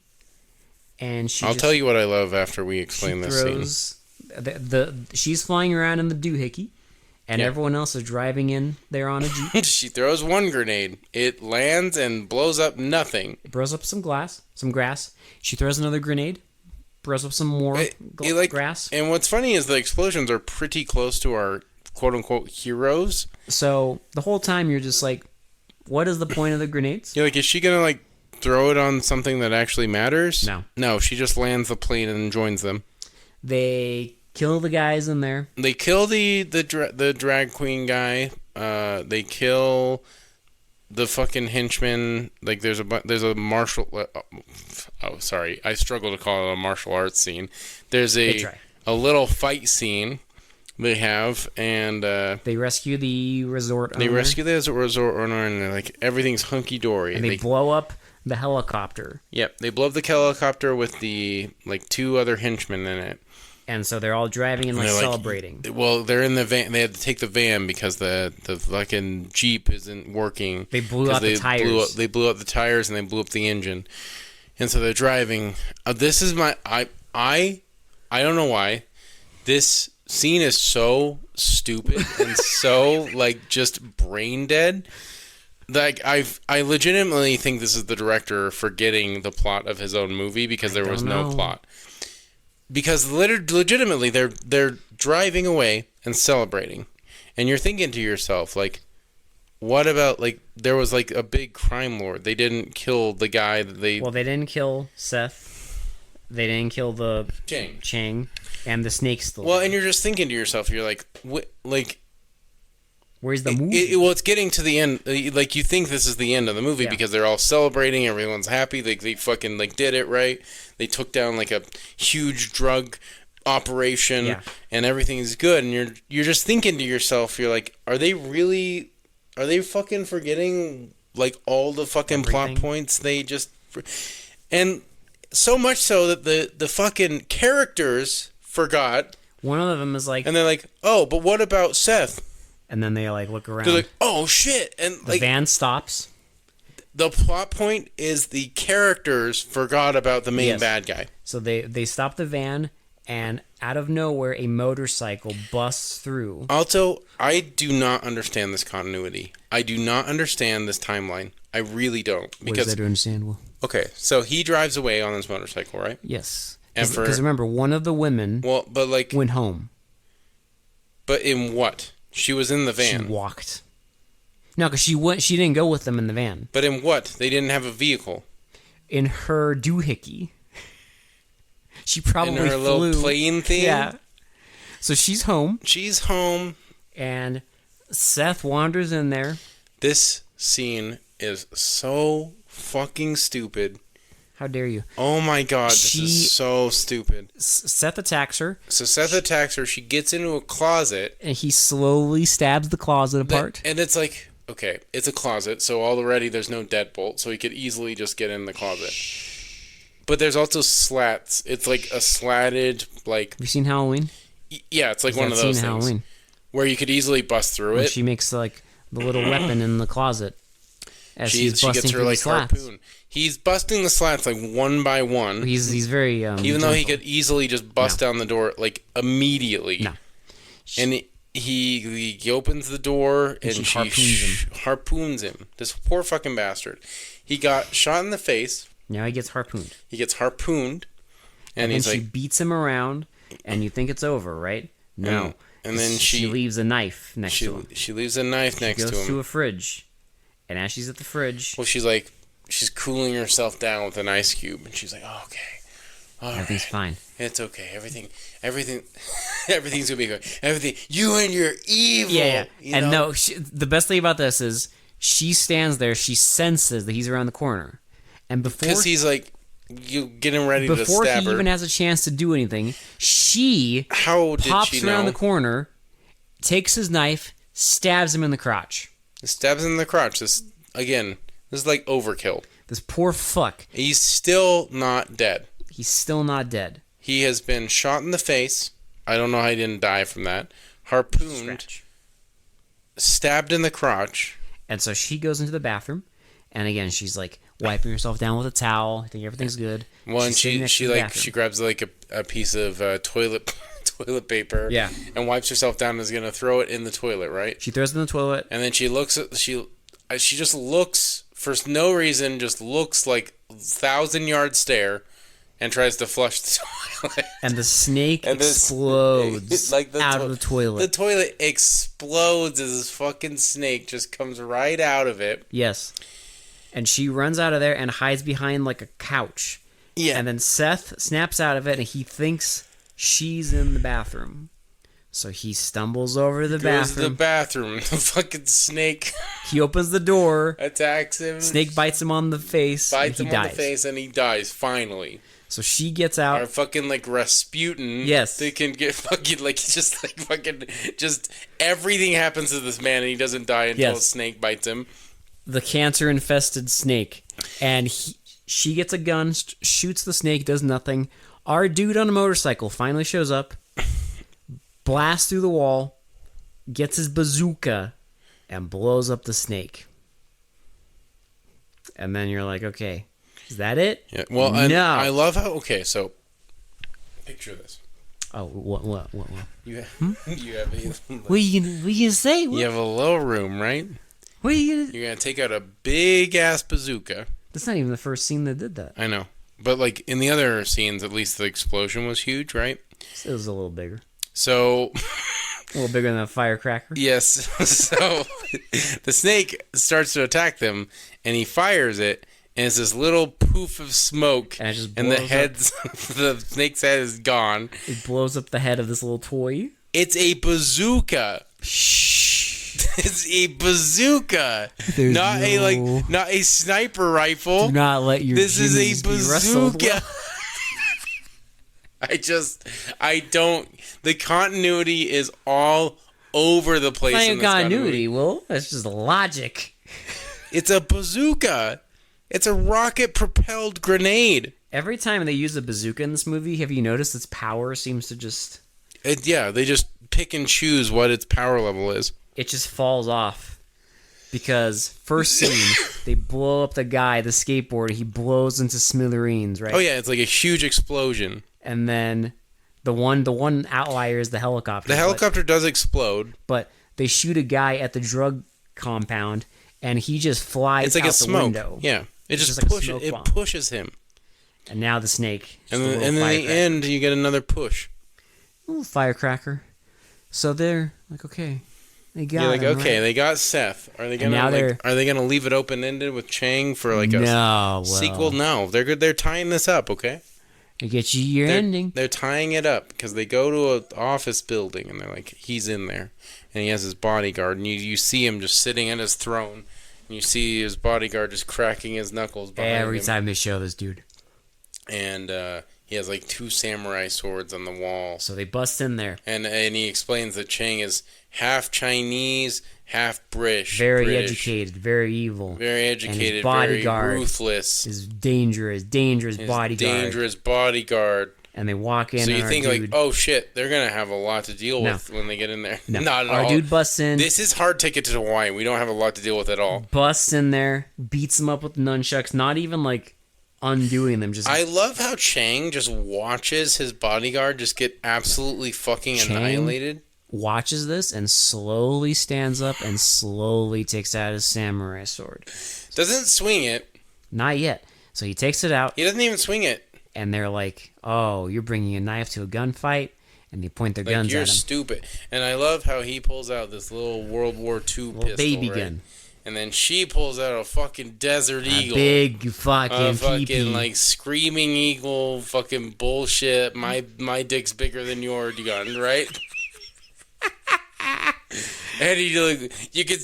Speaker 3: and
Speaker 1: I'll tell you what I love after we explain this scene.
Speaker 3: She's flying around in the doohickey, and
Speaker 1: Yeah.
Speaker 3: everyone else is driving in there on a jeep.
Speaker 1: She throws one grenade. It lands and blows up nothing.
Speaker 3: Blows up some grass. She throws another grenade, blows up some more grass.
Speaker 1: And what's funny is the explosions are pretty close to our quote-unquote heroes.
Speaker 3: So the whole time you're just like, what is the point of the grenades?
Speaker 1: You're like, is she going to like throw it on something that actually matters?
Speaker 3: No.
Speaker 1: No, she just lands the plane and joins them.
Speaker 3: They kill the guys in there.
Speaker 1: They kill the drag queen guy. They kill the fucking henchman. Like there's a martial. Oh, sorry, I struggle to call it a martial arts scene. There's a little fight scene they have, and
Speaker 3: They rescue the resort owner.
Speaker 1: they rescue the resort owner, and they're like everything's hunky dory.
Speaker 3: And they blow up the helicopter.
Speaker 1: Yep, they blow up the helicopter with the like two other henchmen in it.
Speaker 3: And so they're all driving and like
Speaker 1: They're like-
Speaker 3: celebrating.
Speaker 1: Well, they're in the van. They had to take the van because the fucking Jeep isn't working.
Speaker 3: They blew
Speaker 1: 'Cause
Speaker 3: out the tires.
Speaker 1: They blew up the tires and they blew up the engine. And so they're driving. This is my I don't know why this scene is so stupid and so like just brain dead. Like I legitimately think this is the director forgetting the plot of his own movie because there was no plot. Because legitimately they're driving away and celebrating, and you're thinking to yourself like, what about like there was like a big crime lord? They didn't kill the guy that they.
Speaker 3: Well, they didn't kill Seth. They didn't kill the Chang, and the snake's still.
Speaker 1: Well,
Speaker 3: there.
Speaker 1: and you're just thinking to yourself, you're like, like.
Speaker 3: Where's the movie?
Speaker 1: Well, it's getting to the end. Like you think this is the end of the movie because they're all celebrating, everyone's happy. They fucking like did it right. They took down like a huge drug operation, and everything is good. And you're just thinking to yourself, you're like, are they fucking forgetting like all the fucking plot points they just, and so much so that the fucking characters forgot.
Speaker 3: One of them is like,
Speaker 1: and they're like, oh, but what about Seth?
Speaker 3: And then they like look around.
Speaker 1: They're like, oh shit! And
Speaker 3: the van stops.
Speaker 1: The plot point is the characters forgot about the main bad guy.
Speaker 3: So they stop the van, and out of nowhere, a motorcycle busts through.
Speaker 1: Also, I do not understand this continuity. I do not understand this timeline. I really don't.
Speaker 3: What is that to understand? Well,
Speaker 1: okay, so he drives away on his motorcycle, right?
Speaker 3: Yes.
Speaker 1: And
Speaker 3: because remember, one of the women went home.
Speaker 1: But in what? She was in the van.
Speaker 3: She walked. No, because she didn't go with them in the van.
Speaker 1: But in what? They didn't have a vehicle.
Speaker 3: In her doohickey. She probably
Speaker 1: in her little plane thing?
Speaker 3: Yeah. So she's home.
Speaker 1: She's home.
Speaker 3: And Seth wanders in there.
Speaker 1: This scene is so fucking stupid.
Speaker 3: How dare you?
Speaker 1: Oh my god, this is so stupid.
Speaker 3: Seth attacks her.
Speaker 1: So Seth attacks her. She gets into a closet.
Speaker 3: And he slowly stabs the closet apart.
Speaker 1: And it's like, okay, it's a closet, so already there's no deadbolt, so he could easily just get in the closet. But there's also slats. It's like a slatted, like...
Speaker 3: Have you seen Halloween?
Speaker 1: Yeah, it's like one of those things. Halloween? Where you could easily bust through it.
Speaker 3: She makes like the little weapon in the closet. As
Speaker 1: She
Speaker 3: he's busting
Speaker 1: gets her
Speaker 3: through the
Speaker 1: like
Speaker 3: slats.
Speaker 1: harpoon. He's busting the slats like one by one.
Speaker 3: He's very
Speaker 1: even though he
Speaker 3: gentle.
Speaker 1: could easily just bust down the door like immediately.
Speaker 3: No.
Speaker 1: And he opens the door and
Speaker 3: she
Speaker 1: she harpoons him. This poor fucking bastard. He got shot in the face.
Speaker 3: Now he gets harpooned.
Speaker 1: He gets harpooned. And
Speaker 3: And
Speaker 1: he's
Speaker 3: she
Speaker 1: like,
Speaker 3: beats him around, and you think it's over, right? No.
Speaker 1: And then
Speaker 3: she leaves a knife next to him.
Speaker 1: she leaves a knife next to
Speaker 3: Goes
Speaker 1: him.
Speaker 3: to a fridge, and as she's at the fridge,
Speaker 1: Well, she's cooling herself down with an ice cube, and she's like, oh, okay.
Speaker 3: everything's fine.
Speaker 1: It's okay. Everything's gonna be good. Everything. You and your evil.
Speaker 3: Yeah.
Speaker 1: You
Speaker 3: And
Speaker 1: know?
Speaker 3: no, the best thing about this is she stands there. She senses that he's around the corner, and
Speaker 1: Because he's like, you getting ready to
Speaker 3: before
Speaker 1: stab
Speaker 3: he
Speaker 1: her.
Speaker 3: even has a chance to do anything, she
Speaker 1: How did
Speaker 3: pops
Speaker 1: she
Speaker 3: around
Speaker 1: know?
Speaker 3: the corner, takes his knife, stabs him in the crotch.
Speaker 1: Stabs him in the crotch. This is like overkill.
Speaker 3: This poor fuck.
Speaker 1: He's still not dead.
Speaker 3: He's still not dead.
Speaker 1: He has been shot in the face. I don't know how he didn't die from that. Harpooned,
Speaker 3: Scratch.
Speaker 1: stabbed in the crotch.
Speaker 3: And so she goes into the bathroom, and again she's like wiping herself down with a towel. I think everything's good.
Speaker 1: Well, and
Speaker 3: She's sitting next to the bathroom.
Speaker 1: she grabs like a piece of toilet paper.
Speaker 3: Yeah.
Speaker 1: And wipes herself down and is gonna throw it in the toilet, right?
Speaker 3: She throws it in the toilet.
Speaker 1: And then she just looks for no reason, just looks like 1,000-yard stare, and tries to flush the toilet.
Speaker 3: And the snake
Speaker 1: And this-
Speaker 3: explodes
Speaker 1: like
Speaker 3: out of the toilet.
Speaker 1: The toilet explodes as this fucking snake just comes right out of it.
Speaker 3: Yes. And she runs out of there and hides behind like a couch.
Speaker 1: Yeah.
Speaker 3: And then Seth snaps out of it and he thinks she's in the bathroom. So he stumbles over to the
Speaker 1: Goes to the
Speaker 3: bathroom.
Speaker 1: bathroom. The fucking snake
Speaker 3: He opens the door.
Speaker 1: attacks him.
Speaker 3: Snake bites him on the face.
Speaker 1: bites
Speaker 3: and
Speaker 1: him
Speaker 3: he
Speaker 1: on
Speaker 3: dies.
Speaker 1: the face, and he dies finally.
Speaker 3: So she gets
Speaker 1: Or
Speaker 3: out.
Speaker 1: fucking like Rasputin.
Speaker 3: Yes.
Speaker 1: They can get fucking like just everything happens to this man, and he doesn't die until
Speaker 3: Yes.
Speaker 1: a snake bites him.
Speaker 3: The cancer-infested snake. And she gets a gun, shoots the snake, does nothing. Our dude on a motorcycle finally shows up, blasts through the wall, gets his bazooka, and blows up the snake. And then you're like, okay, is that it?
Speaker 1: Yeah. Well, and
Speaker 3: no.
Speaker 1: I love how. Okay, so picture this.
Speaker 3: Oh, what?
Speaker 1: You have,
Speaker 3: Hmm?
Speaker 1: you have a,
Speaker 3: What are you gonna say?
Speaker 1: you have a little room, right?
Speaker 3: What are you gonna...
Speaker 1: You're gonna take out a big ass bazooka.
Speaker 3: That's not even the first scene that did that.
Speaker 1: I know, but like in the other scenes, at least the explosion was huge, right?
Speaker 3: It was a little bigger.
Speaker 1: So
Speaker 3: A little bigger than a firecracker.
Speaker 1: yes, so the snake starts to attack them, and he fires it, and it's this little poof of smoke,
Speaker 3: And it just
Speaker 1: and the
Speaker 3: blows
Speaker 1: head's the snake's head is gone.
Speaker 3: It blows up the head of this little toy.
Speaker 1: It's a bazooka.
Speaker 3: Shh.
Speaker 1: It's a bazooka,
Speaker 3: There's
Speaker 1: not a sniper rifle.
Speaker 3: Do not let your
Speaker 1: This is a
Speaker 3: genius be wrestled
Speaker 1: bazooka. I don't. The continuity is all over the place.
Speaker 3: Not
Speaker 1: in
Speaker 3: even
Speaker 1: this
Speaker 3: continuity, Will. That's just logic.
Speaker 1: It's a bazooka. It's a rocket-propelled grenade.
Speaker 3: Every time they use a bazooka in this movie, have you noticed its power seems to just...
Speaker 1: They just pick and choose what its power level is.
Speaker 3: It just falls off. Because first scene, they blow up the guy, the skateboarder. He blows into smithereens, right?
Speaker 1: Oh yeah, it's like a huge explosion.
Speaker 3: And then the one outlier is the helicopter.
Speaker 1: The helicopter does explode.
Speaker 3: But they shoot a guy at the drug compound, and he just flies
Speaker 1: It's like
Speaker 3: out
Speaker 1: a
Speaker 3: the
Speaker 1: smoke.
Speaker 3: window.
Speaker 1: Yeah, it
Speaker 3: It's
Speaker 1: just
Speaker 3: just like a
Speaker 1: pushes.
Speaker 3: smoke
Speaker 1: It
Speaker 3: bomb.
Speaker 1: pushes him,
Speaker 3: And now the snake.
Speaker 1: and
Speaker 3: just a
Speaker 1: then
Speaker 3: little
Speaker 1: in the
Speaker 3: firecracker.
Speaker 1: end, you get another push.
Speaker 3: A little firecracker. So they're like, okay, they got
Speaker 1: You're like,
Speaker 3: him,
Speaker 1: okay,
Speaker 3: right?
Speaker 1: they got Seth. Are they
Speaker 3: now
Speaker 1: gonna are they gonna leave it open ended with Chang for like a
Speaker 3: No, well,
Speaker 1: sequel? No, they're good. They're tying this up. Okay.
Speaker 3: They get you your ending.
Speaker 1: They're tying it up because they go to an office building and they're like, he's in there, and he has his bodyguard, and you see him just sitting at his throne, and you see his bodyguard just cracking his knuckles behind
Speaker 3: Every
Speaker 1: him,
Speaker 3: time they show this dude.
Speaker 1: and he has like 2 samurai swords on the wall,
Speaker 3: So they bust in there.
Speaker 1: and he explains that Chang is half Chinese, half British,
Speaker 3: Very educated, very evil.
Speaker 1: very
Speaker 3: And his
Speaker 1: educated,
Speaker 3: bodyguard
Speaker 1: very ruthless.
Speaker 3: is dangerous
Speaker 1: His
Speaker 3: bodyguard.
Speaker 1: dangerous bodyguard.
Speaker 3: and they walk in.
Speaker 1: So you
Speaker 3: and
Speaker 1: think
Speaker 3: our
Speaker 1: like,
Speaker 3: dude,
Speaker 1: oh shit, they're gonna have a lot to deal
Speaker 3: No.
Speaker 1: with when they get in there.
Speaker 3: no,
Speaker 1: Not at
Speaker 3: our
Speaker 1: all.
Speaker 3: dude busts in.
Speaker 1: This is hard ticket to Hawaii. We don't have a lot to deal with at all.
Speaker 3: Busts in there, beats him up with nunchucks, not even like undoing them. Just
Speaker 1: I love how Chang just watches his bodyguard just get absolutely fucking
Speaker 3: Chang?
Speaker 1: annihilated.
Speaker 3: watches this and slowly stands up and slowly takes out his samurai sword.
Speaker 1: Doesn't swing it.
Speaker 3: Not yet. So he takes it out,
Speaker 1: He doesn't even swing it.
Speaker 3: and they're like, "Oh, you're bringing a knife to a gunfight," and they point their
Speaker 1: Like,
Speaker 3: guns
Speaker 1: you're
Speaker 3: at him.
Speaker 1: stupid. And I love how he pulls out this little World War II
Speaker 3: Little
Speaker 1: pistol,
Speaker 3: baby
Speaker 1: right?
Speaker 3: gun,
Speaker 1: And then she pulls out a fucking Desert
Speaker 3: a
Speaker 1: Eagle.
Speaker 3: big fucking
Speaker 1: A fucking
Speaker 3: pee-pee.
Speaker 1: like screaming eagle, fucking bullshit. My dick's bigger than your gun, right? And he like, you could,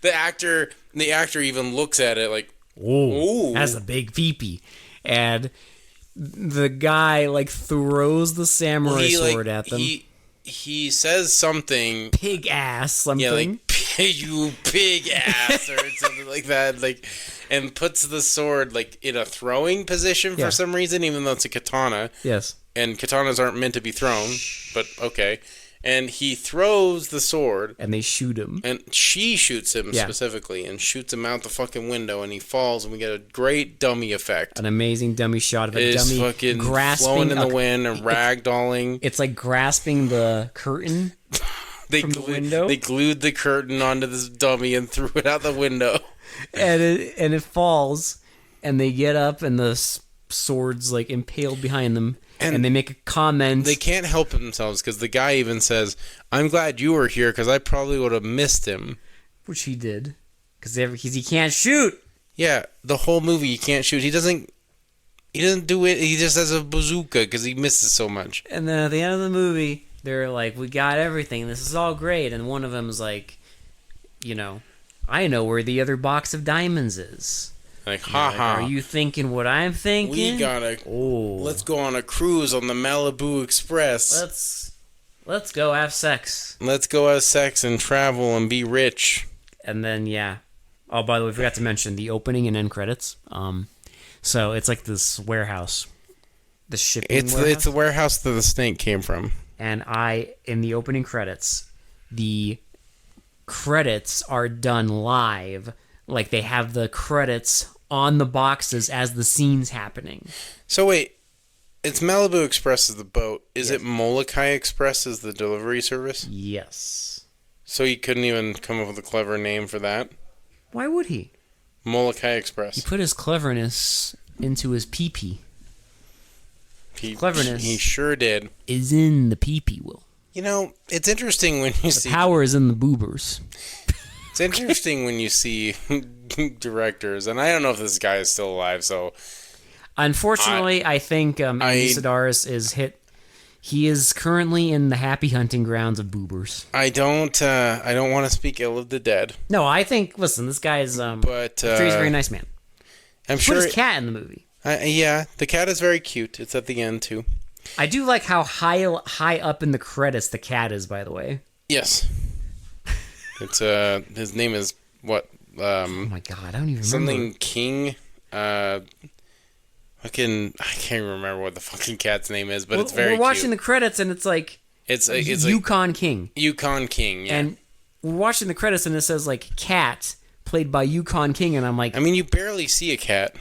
Speaker 1: the actor even looks at it like,
Speaker 3: Ooh,
Speaker 1: ooh.
Speaker 3: that's a big pee-pee. And the guy like throws the samurai sword at them.
Speaker 1: He says something,
Speaker 3: Pig ass something.
Speaker 1: yeah, like you pig ass or something like that, like, and puts the sword like in a throwing position for
Speaker 3: Yeah.
Speaker 1: some reason, even though it's a katana.
Speaker 3: Yes.
Speaker 1: And katanas aren't meant to be thrown, but okay. And he throws the sword,
Speaker 3: And they shoot him.
Speaker 1: and she shoots him
Speaker 3: Yeah.
Speaker 1: specifically, and shoots him out the fucking window, and he falls, and we get a great dummy effect.
Speaker 3: An amazing dummy shot of a
Speaker 1: It's
Speaker 3: dummy
Speaker 1: fucking
Speaker 3: grasping
Speaker 1: flowing in the
Speaker 3: a-
Speaker 1: wind and ragdolling.
Speaker 3: It's like grasping the curtain. from the window?
Speaker 1: They glued the curtain onto this dummy and threw it out the window.
Speaker 3: and it falls, and they get up, and the sword's like impaled behind them, and they make a comment.
Speaker 1: They can't help themselves because the guy even says, "I'm glad you were here because I probably would have missed him."
Speaker 3: Which he did, because he can't shoot.
Speaker 1: Yeah, the whole movie he can't shoot. He doesn't do it. He just has a bazooka because he misses so much.
Speaker 3: And then at the end of the movie, they're like, "We got everything. This is all great." And one of them is like, "I know where the other box of diamonds is."
Speaker 1: Like,
Speaker 3: Like,
Speaker 1: haha.
Speaker 3: are you thinking what I'm thinking?
Speaker 1: We gotta.
Speaker 3: Oh,
Speaker 1: Let's go on a cruise on the Malibu Express.
Speaker 3: let's go have sex.
Speaker 1: Let's go have sex and travel and be rich.
Speaker 3: And then yeah. Oh, by the way, I forgot to mention the opening and end credits. So it's like this warehouse, the shipping warehouse.
Speaker 1: It's the warehouse that the snake came from.
Speaker 3: And in the opening credits, the credits are done live. Like they have the credits on the boxes as the scene's happening.
Speaker 1: So wait, it's Malibu Express is the boat. Is
Speaker 3: Yes.
Speaker 1: it Molokai Express is the delivery service?
Speaker 3: Yes.
Speaker 1: So he couldn't even come up with a clever name for that?
Speaker 3: Why would he?
Speaker 1: Molokai
Speaker 3: He
Speaker 1: Express.
Speaker 3: put his cleverness into his pee-pee. Cleverness.
Speaker 1: He sure did.
Speaker 3: Is in the pee-pee, Will.
Speaker 1: You know, it's interesting when you see...
Speaker 3: Power is in the boobers.
Speaker 1: It's interesting when you see directors, and I don't know if this guy is still alive, so...
Speaker 3: Unfortunately, I think Andy
Speaker 1: I-
Speaker 3: Sedaris is hit. He is currently in the happy hunting grounds of boobers.
Speaker 1: I don't want to speak ill of the dead,
Speaker 3: No, I think. Listen, this guy is.
Speaker 1: but
Speaker 3: I'm sure he's a very nice man.
Speaker 1: I'm
Speaker 3: Put
Speaker 1: sure...
Speaker 3: his cat in the movie.
Speaker 1: yeah, the cat is very cute. It's at the end, too.
Speaker 3: I do like how high up in the credits the cat is. By the way.
Speaker 1: Yes. It's his name is what?
Speaker 3: Oh my god, I don't even remember.
Speaker 1: Something King. Fucking, I can't remember what the fucking cat's name is, but it's very
Speaker 3: We're watching
Speaker 1: cute.
Speaker 3: the credits and it's like
Speaker 1: It's like
Speaker 3: Yukon King,
Speaker 1: Yukon King, yeah.
Speaker 3: and we're watching the credits and it says like cat played by Yukon King, and I'm like,
Speaker 1: I mean, you barely see a cat.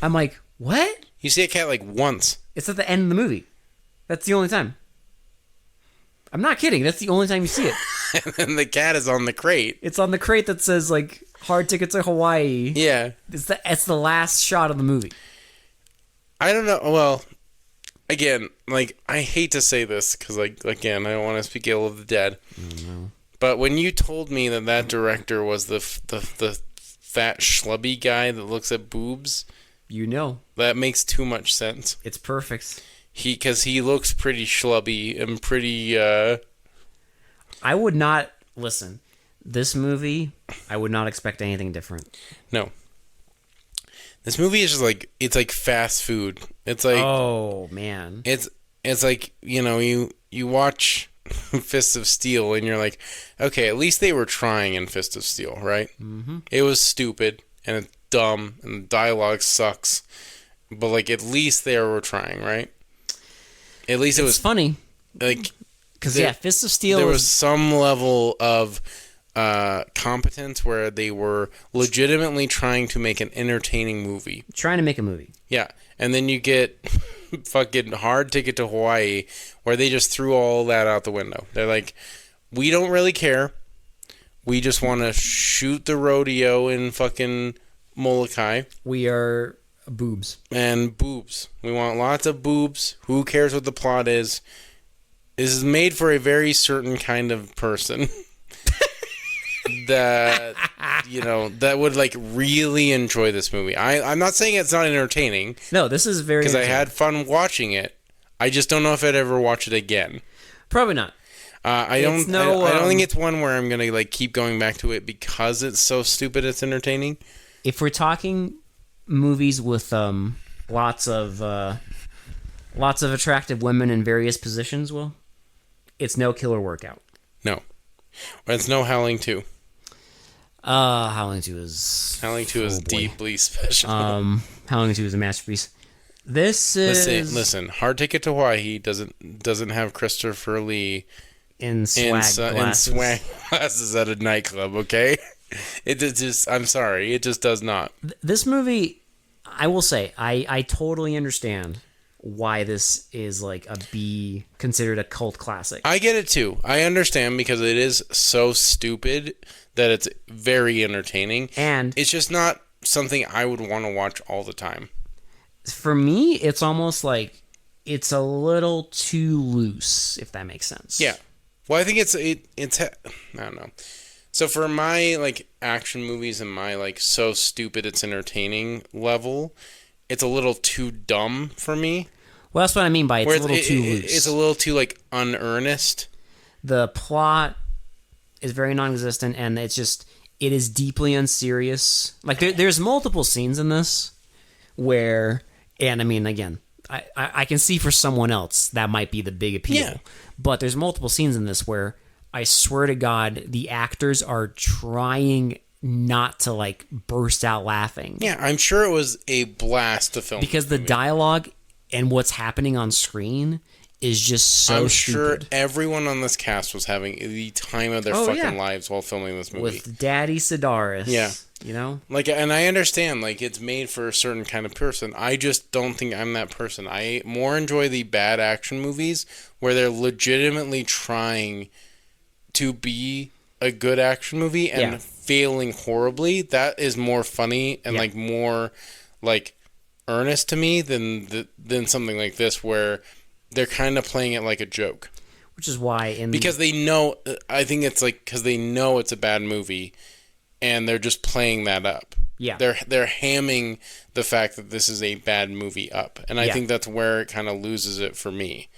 Speaker 3: what?
Speaker 1: You see a cat like once.
Speaker 3: It's at the end of the movie. That's the only time. I'm not kidding. That's the only time you see it.
Speaker 1: And then the cat is on the crate.
Speaker 3: It's on the crate that says like hard ticket to Hawaii.
Speaker 1: Yeah.
Speaker 3: It's the last shot of the movie.
Speaker 1: I don't know. Well, again, like, I hate to say this because, like, again, I don't want to speak ill of the dead. But when you told me that director was the fat schlubby guy that looks at boobs, that makes too much sense.
Speaker 3: It's perfect.
Speaker 1: Because he looks pretty schlubby and pretty.
Speaker 3: I would not listen. This movie, I would not expect anything different.
Speaker 1: No. This movie is just like, it's like fast food. It's like,
Speaker 3: Oh man.
Speaker 1: it's like, you watch Fist of Steel and you're like, okay, at least they were trying in Fist of Steel, right? Mm-hmm. It was stupid and it's dumb and the dialogue sucks, but like at least they were trying, right? At least it was
Speaker 3: funny.
Speaker 1: like
Speaker 3: Because,
Speaker 1: there-
Speaker 3: Fist of Steel
Speaker 1: there
Speaker 3: was
Speaker 1: was some level of competence where they were legitimately trying to make an entertaining movie.
Speaker 3: trying to make a movie.
Speaker 1: Yeah, and then you get fucking Hard Ticket to Hawaii, where they just threw all that out the window. They're like, we don't really care. We just want to shoot the rodeo in fucking Molokai
Speaker 3: We are boobs.
Speaker 1: and boobs. We want lots of boobs. Who cares what the plot is? This is made for a very certain kind of person. That that would like really enjoy this movie. I'm not saying it's not entertaining
Speaker 3: No, this is very...
Speaker 1: because I had fun watching it. I just don't know if I'd ever watch it again.
Speaker 3: Probably not.
Speaker 1: I don't think it's one where I'm gonna like keep going back to it because it's so stupid. It's entertaining.
Speaker 3: If we're talking movies with lots of attractive women in various positions, Will, it's no Killer Workout.
Speaker 1: No, it's no Howling 2.
Speaker 3: Howling 2 is...
Speaker 1: Howling 2 is
Speaker 3: boy.
Speaker 1: deeply special.
Speaker 3: Howling 2 is a masterpiece. This is...
Speaker 1: Listen. Hard Ticket to Hawaii doesn't have Christopher Lee
Speaker 3: in swag glasses.
Speaker 1: in swag glasses at a nightclub. Okay, it just. I'm sorry, it just does not.
Speaker 3: This movie, I will say, I totally understand why this is like considered a cult classic.
Speaker 1: I get it too. I understand because it is so stupid that it's very entertaining,
Speaker 3: And
Speaker 1: it's just not something I would want to watch all the time.
Speaker 3: for me, it's almost like it's a little too loose, if that makes sense.
Speaker 1: Yeah. Well, I think it's I don't know. So for my like action movies and my like so stupid it's entertaining level, it's a little too dumb for me.
Speaker 3: Well, that's what I mean by it's
Speaker 1: Where
Speaker 3: a little too loose.
Speaker 1: It's a little too like unearnest.
Speaker 3: The plot is very non-existent, and it is deeply unserious. Like there's multiple scenes in this where, and I mean, again, I can see for someone else that might be the big appeal.
Speaker 1: Yeah.
Speaker 3: But there's multiple scenes in this where I swear to God, the actors are trying not to like burst out laughing.
Speaker 1: Yeah, I'm sure it was a blast to film
Speaker 3: Because
Speaker 1: this
Speaker 3: the
Speaker 1: movie.
Speaker 3: dialogue and what's happening on screen is just so
Speaker 1: I'm sure
Speaker 3: stupid.
Speaker 1: everyone on this cast was having the time of their
Speaker 3: Oh,
Speaker 1: fucking
Speaker 3: yeah.
Speaker 1: lives while filming this movie.
Speaker 3: With Daddy Sedaris.
Speaker 1: Yeah.
Speaker 3: You know?
Speaker 1: Like, and I understand, like, it's made for a certain kind of person. I just don't think I'm that person. I more enjoy the bad action movies where they're legitimately trying to be a good action movie and
Speaker 3: Yeah.
Speaker 1: failing horribly. That is more funny and,
Speaker 3: Yeah.
Speaker 1: like, more, like, earnest to me than something like this where they're kind of playing it like a joke.
Speaker 3: Which is why
Speaker 1: Because they know, I think it's like, because they know it's a bad movie and they're just playing that up.
Speaker 3: Yeah.
Speaker 1: They're hamming the fact that this is a bad movie up. And I
Speaker 3: Yeah.
Speaker 1: think that's where it kind of loses it for me.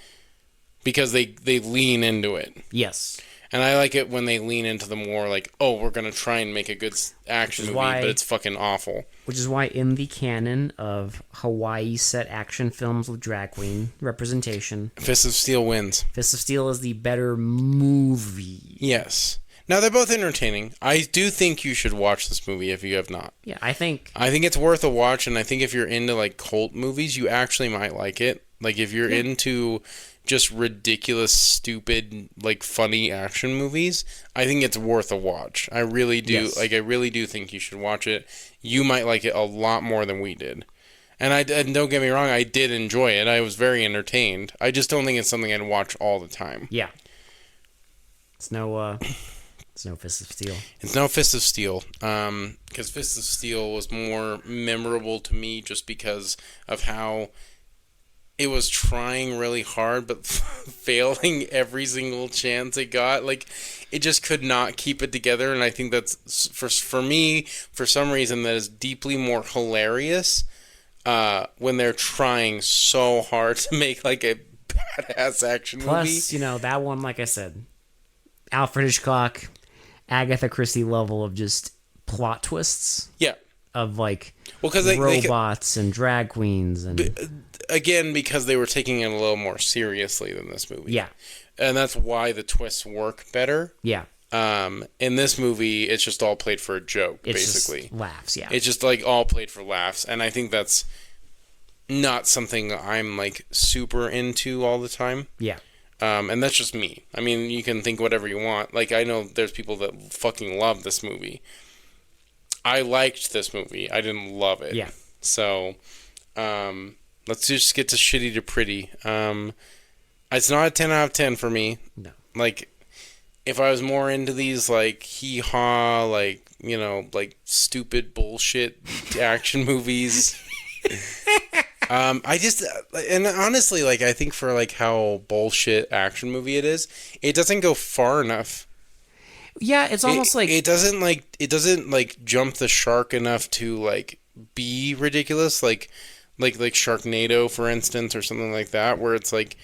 Speaker 1: Because they lean into it.
Speaker 3: Yes.
Speaker 1: And I like it when they lean into the more like, oh, we're going to try and make a good action movie,
Speaker 3: why-
Speaker 1: but it's fucking awful.
Speaker 3: Which is why in the canon of Hawaii set action films with drag queen representation,
Speaker 1: Fist of Steel wins.
Speaker 3: Fist of Steel is the better movie.
Speaker 1: Yes. Now, they're both entertaining. I do think you should watch this movie if you have not.
Speaker 3: Yeah, I think
Speaker 1: it's worth a watch, and I think if you're into like cult movies, you actually might like it. Like if you're into just ridiculous, stupid, like funny action movies, I think it's worth a watch. I really do.
Speaker 3: Yes.
Speaker 1: Like I really do think you should watch it. You might like it a lot more than we did. And don't get me wrong, I did enjoy it. I was very entertained. I just don't think it's something I'd watch all the time.
Speaker 3: yeah. It's no Fist of Steel.
Speaker 1: It's no Fist of Steel, because Fist of Steel was more memorable to me just because of how it was trying really hard but failing every single chance it got. Like, it just could not keep it together, and I think that's, for me, for some reason, that is deeply more hilarious when they're trying so hard to make, like, a badass action movie.
Speaker 3: Plus, that one, like I said, Alfred Hitchcock, Agatha Christie level of just plot twists
Speaker 1: Yeah.
Speaker 3: of like
Speaker 1: Well, because
Speaker 3: robots and drag queens and
Speaker 1: again, because they were taking it a little more seriously than this movie.
Speaker 3: yeah,
Speaker 1: And that's why the twists work better.
Speaker 3: yeah.
Speaker 1: In this movie, it's just all played for a joke,
Speaker 3: It's
Speaker 1: basically.
Speaker 3: just laughs. Yeah,
Speaker 1: It's just like all played for laughs. And I think that's not something I'm like super into all the time.
Speaker 3: Yeah.
Speaker 1: And that's just me. I mean, you can think whatever you want. Like, I know there's people that fucking love this movie. I liked this movie. I didn't love it.
Speaker 3: Yeah.
Speaker 1: So, let's just get to shitty to pretty. It's not a 10 out of 10 for me.
Speaker 3: No.
Speaker 1: Like, if I was more into these, like, hee-haw, like, you know, like, stupid bullshit action movies... I just, and honestly, like, I think for, like, how bullshit action movie it is, it doesn't go far enough.
Speaker 3: Yeah, it's almost
Speaker 1: it doesn't, like, jump the shark enough to, like, be ridiculous, like Sharknado, for instance, or something like that, where it's, like,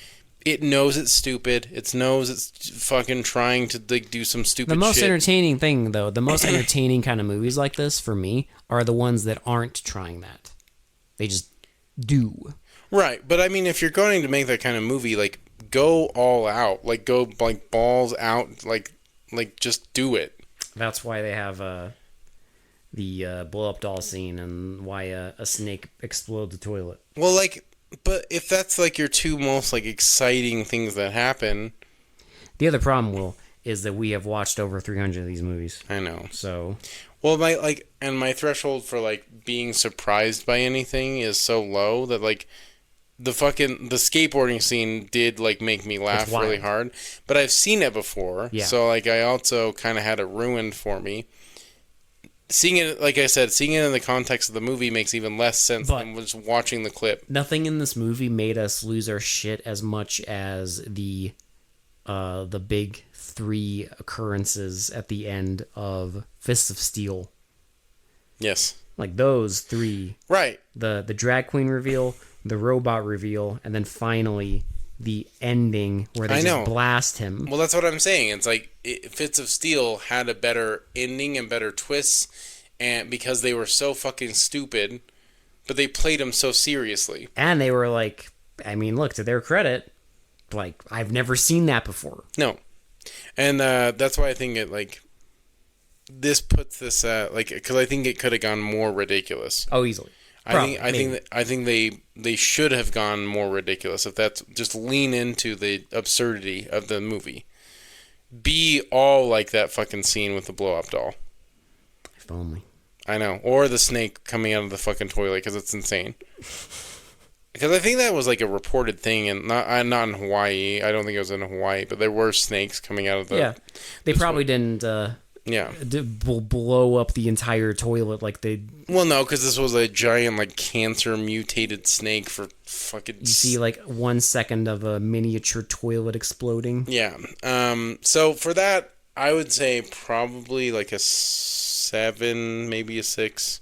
Speaker 1: it knows it's stupid, it knows it's fucking trying to, like, do some stupid shit.
Speaker 3: The most entertaining thing, though, the most entertaining kind of movies like this, for me, are the ones that aren't trying that. They just do.
Speaker 1: Right, but I mean, if you're going to make that kind of movie, like, go all out, like, go, like, balls out, like just do it.
Speaker 3: That's why they have the blow-up doll scene and why a snake explodes the toilet.
Speaker 1: Well, like, but if that's, like, your two most, like, exciting things that happen...
Speaker 3: The other problem, Will, is that we have watched over 300 of these movies.
Speaker 1: I know.
Speaker 3: So...
Speaker 1: Well, my threshold for, like, being surprised by anything is so low that, like, the skateboarding scene did, like, make me laugh really hard. But I've seen it before, so, like, I also kind of had it ruined for me. Seeing it, like I said, seeing it in the context of the movie makes even less sense than just watching the clip.
Speaker 3: Nothing in this movie made us lose our shit as much as the big 3 occurrences at the end of Fists of Steel.
Speaker 1: Yes.
Speaker 3: Like those 3.
Speaker 1: Right.
Speaker 3: The drag queen reveal, the robot reveal, and then finally the ending where they just blast him.
Speaker 1: Well, that's what I'm saying. It's like Fists of Steel had a better ending and better twists, and because they were so fucking stupid, but they played them so seriously.
Speaker 3: And they were like, I mean, look, to their credit, like, I've never seen that before.
Speaker 1: No. And that's why I think it, like, this puts this, like, because I think it could have gone more ridiculous.
Speaker 3: Oh, easily.
Speaker 1: I think they should have gone more ridiculous. If that's just lean into the absurdity of the movie, be all like that fucking scene with the blow up doll.
Speaker 3: If only.
Speaker 1: I know, or the snake coming out of the fucking toilet because it's insane. Because I think that was like a reported thing, and not in Hawaii. I don't think it was in Hawaii, but there were snakes coming out of the.
Speaker 3: Yeah, they probably didn't.
Speaker 1: Yeah,
Speaker 3: blow up the entire toilet like they.
Speaker 1: Well, no, because this was a giant, like, cancer mutated snake for fucking.
Speaker 3: You see, like, 1 second of a miniature toilet exploding.
Speaker 1: Yeah. So for that, I would say probably like a 7, maybe a 6.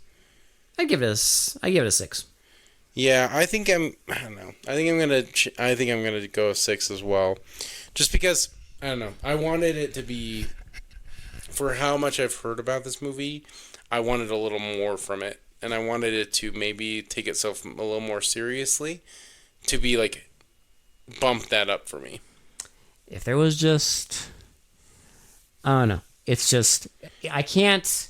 Speaker 3: I give it a 6.
Speaker 1: Yeah, I don't know. I think I'm gonna go a 6 as well, just because I don't know. I wanted it to be. For how much I've heard about this movie, I wanted a little more from it. And I wanted it to maybe take itself a little more seriously. To be, like, bump that up for me.
Speaker 3: If there was just... I don't know. It's just... I can't...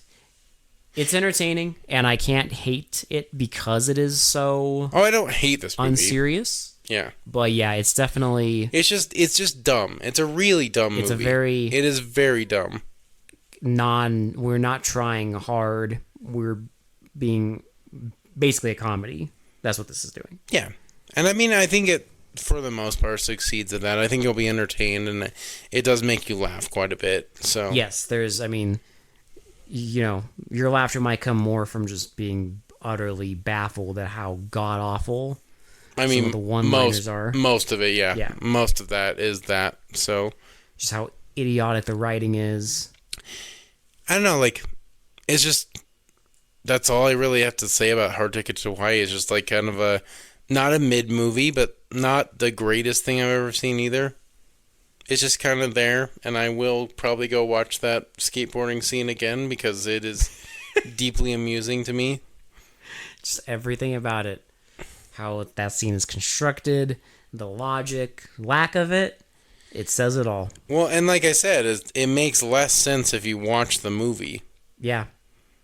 Speaker 3: It's entertaining, and I can't hate it because it is so...
Speaker 1: Oh, I don't hate this movie.
Speaker 3: Unserious.
Speaker 1: Yeah.
Speaker 3: But yeah, it's definitely...
Speaker 1: It's just dumb. It's a really dumb movie. It is very dumb.
Speaker 3: We're not trying hard. We're being basically a comedy. That's what this is doing.
Speaker 1: Yeah. And I mean, I think it, for the most part, succeeds at that. I think you'll be entertained, and it does make you laugh quite a bit. So
Speaker 3: yes, I mean, you know, your laughter might come more from just being utterly baffled at how god-awful some of the one-liners are.
Speaker 1: Most of it, yeah. Yeah. Most of that is that, so.
Speaker 3: Just how idiotic the writing is.
Speaker 1: I don't know, like, it's just, that's all I really have to say about Hard Ticket to Hawaii. It's just, like, kind of not a mid-movie, but not the greatest thing I've ever seen either. It's just kind of there, and I will probably go watch that skateboarding scene again, because it is deeply amusing to me.
Speaker 3: Just everything about it. How that scene is constructed, the logic, lack of it. It says it all.
Speaker 1: Well, and like I said, it makes less sense if you watch the movie.
Speaker 3: Yeah,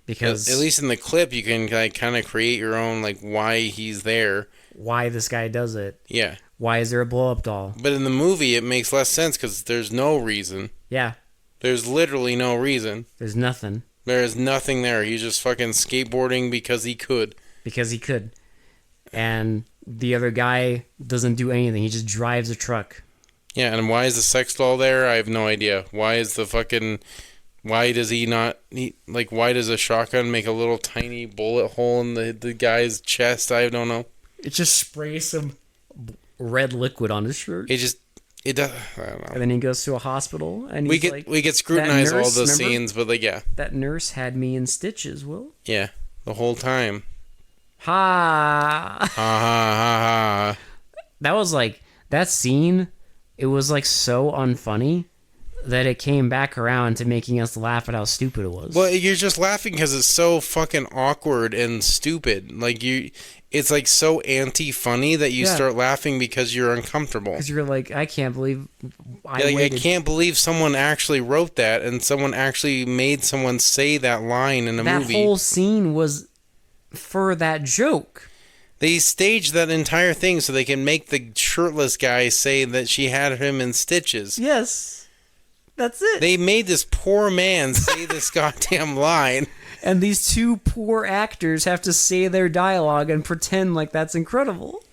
Speaker 3: because
Speaker 1: at least in the clip, you can like kind of create your own like why he's there.
Speaker 3: why this guy does it.
Speaker 1: Yeah.
Speaker 3: Why is there a blow-up doll?
Speaker 1: But in the movie, it makes less sense because there's no reason.
Speaker 3: Yeah.
Speaker 1: There's literally no reason.
Speaker 3: There's nothing.
Speaker 1: There is nothing there. He's just fucking skateboarding because he could.
Speaker 3: Because he could. And the other guy doesn't do anything. He just drives a truck.
Speaker 1: Yeah, and why is the sex doll there? I have no idea. Why is the fucking... Why does he not... why does a shotgun make a little tiny bullet hole in the guy's chest? I don't know.
Speaker 3: It just sprays some red liquid on his shirt.
Speaker 1: It does... I don't know.
Speaker 3: And then he goes to a hospital, and
Speaker 1: We
Speaker 3: he's
Speaker 1: get scrutinize all the
Speaker 3: remember?
Speaker 1: scenes, but yeah.
Speaker 3: That nurse had me in stitches, Will.
Speaker 1: Yeah, the whole time.
Speaker 3: Ha!
Speaker 1: Ha ha ha ha.
Speaker 3: That was that scene, it was so unfunny that it came back around to making us laugh at how stupid it was.
Speaker 1: Well, you're just laughing because it's so fucking awkward and stupid. It's so anti-funny that you start laughing because you're uncomfortable.
Speaker 3: Because you're I can't believe
Speaker 1: I can't believe someone actually wrote that and someone actually made someone say that line in a movie.
Speaker 3: That whole scene was for that joke.
Speaker 1: They staged that entire thing so they can make the shirtless guy say that she had him in stitches.
Speaker 3: Yes. That's it.
Speaker 1: They made this poor man say this goddamn line.
Speaker 3: And these two poor actors have to say their dialogue and pretend like that's incredible.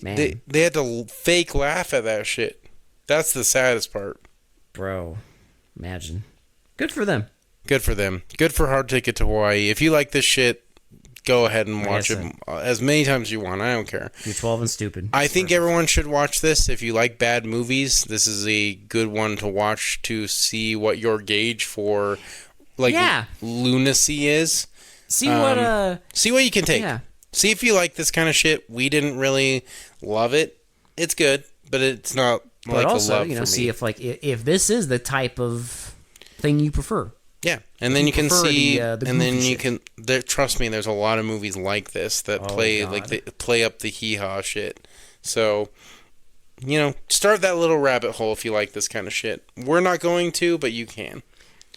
Speaker 3: Man.
Speaker 1: They had to fake laugh at that shit. That's the saddest part.
Speaker 3: Bro, imagine. Good for them.
Speaker 1: Good for them. Good for Hard Ticket to Hawaii. If you like this shit, go ahead and watch it as many times as you want. I don't care.
Speaker 3: You're 12 and stupid.
Speaker 1: I think everyone should watch this. If you like bad movies, this is a good one to watch to see what your gauge for lunacy is.
Speaker 3: See what
Speaker 1: you can take.
Speaker 3: Yeah.
Speaker 1: See if you like this kind of shit. We didn't really love it. It's good, but it's not
Speaker 3: but also,
Speaker 1: a love for me.
Speaker 3: see if this is the type of thing you prefer.
Speaker 1: Yeah, and then you can see,
Speaker 3: the
Speaker 1: and then you
Speaker 3: shit.
Speaker 1: can. Trust me, there's a lot of movies like this that play they play up the hee haw shit. So, start that little rabbit hole if you like this kind of shit. We're not going to, but you can.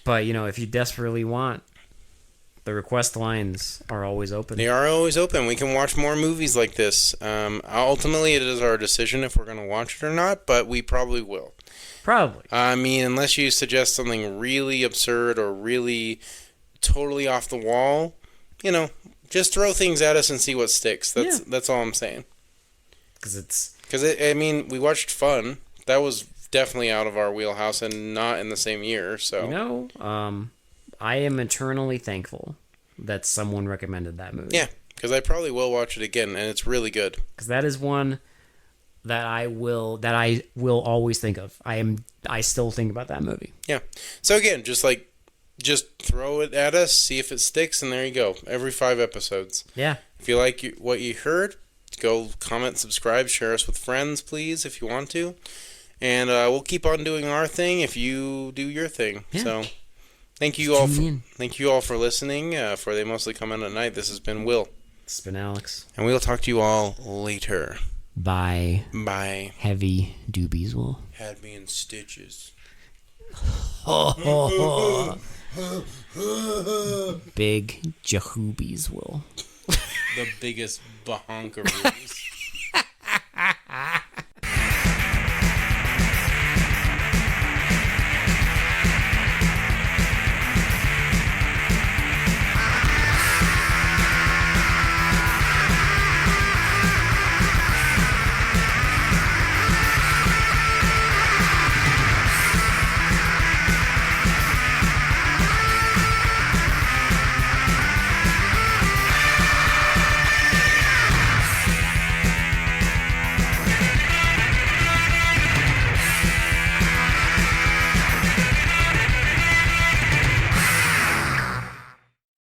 Speaker 3: But if you desperately want, the request lines are always open.
Speaker 1: They are always open. We can watch more movies like this. Ultimately, it is our decision if we're going to watch it or not, but we probably will.
Speaker 3: Probably.
Speaker 1: I mean, unless you suggest something really absurd or really totally off the wall, just throw things at us and see what sticks. That's all I'm saying. Because we watched Fun. That was definitely out of our wheelhouse and not in the same year. So
Speaker 3: I am eternally thankful that someone recommended that movie.
Speaker 1: Yeah, because I probably will watch it again, and it's really good.
Speaker 3: Because that is one that I will always think of. I still think about that movie.
Speaker 1: Yeah. So again, just throw it at us, see if it sticks, and there you go. Every 5 episodes.
Speaker 3: Yeah.
Speaker 1: If you like what you heard, go comment, subscribe, share us with friends, please, if you want to. And we'll keep on doing our thing if you do your thing. Yeah. So thank you all for listening. For They Mostly Come In at Night, this has been Will.
Speaker 3: This has been Alex.
Speaker 1: And we'll talk to you all later.
Speaker 3: Bye. Heavy doobies, Will.
Speaker 1: Had me in stitches.
Speaker 3: Big jahoobies, Will.
Speaker 1: The biggest bahonkaroos.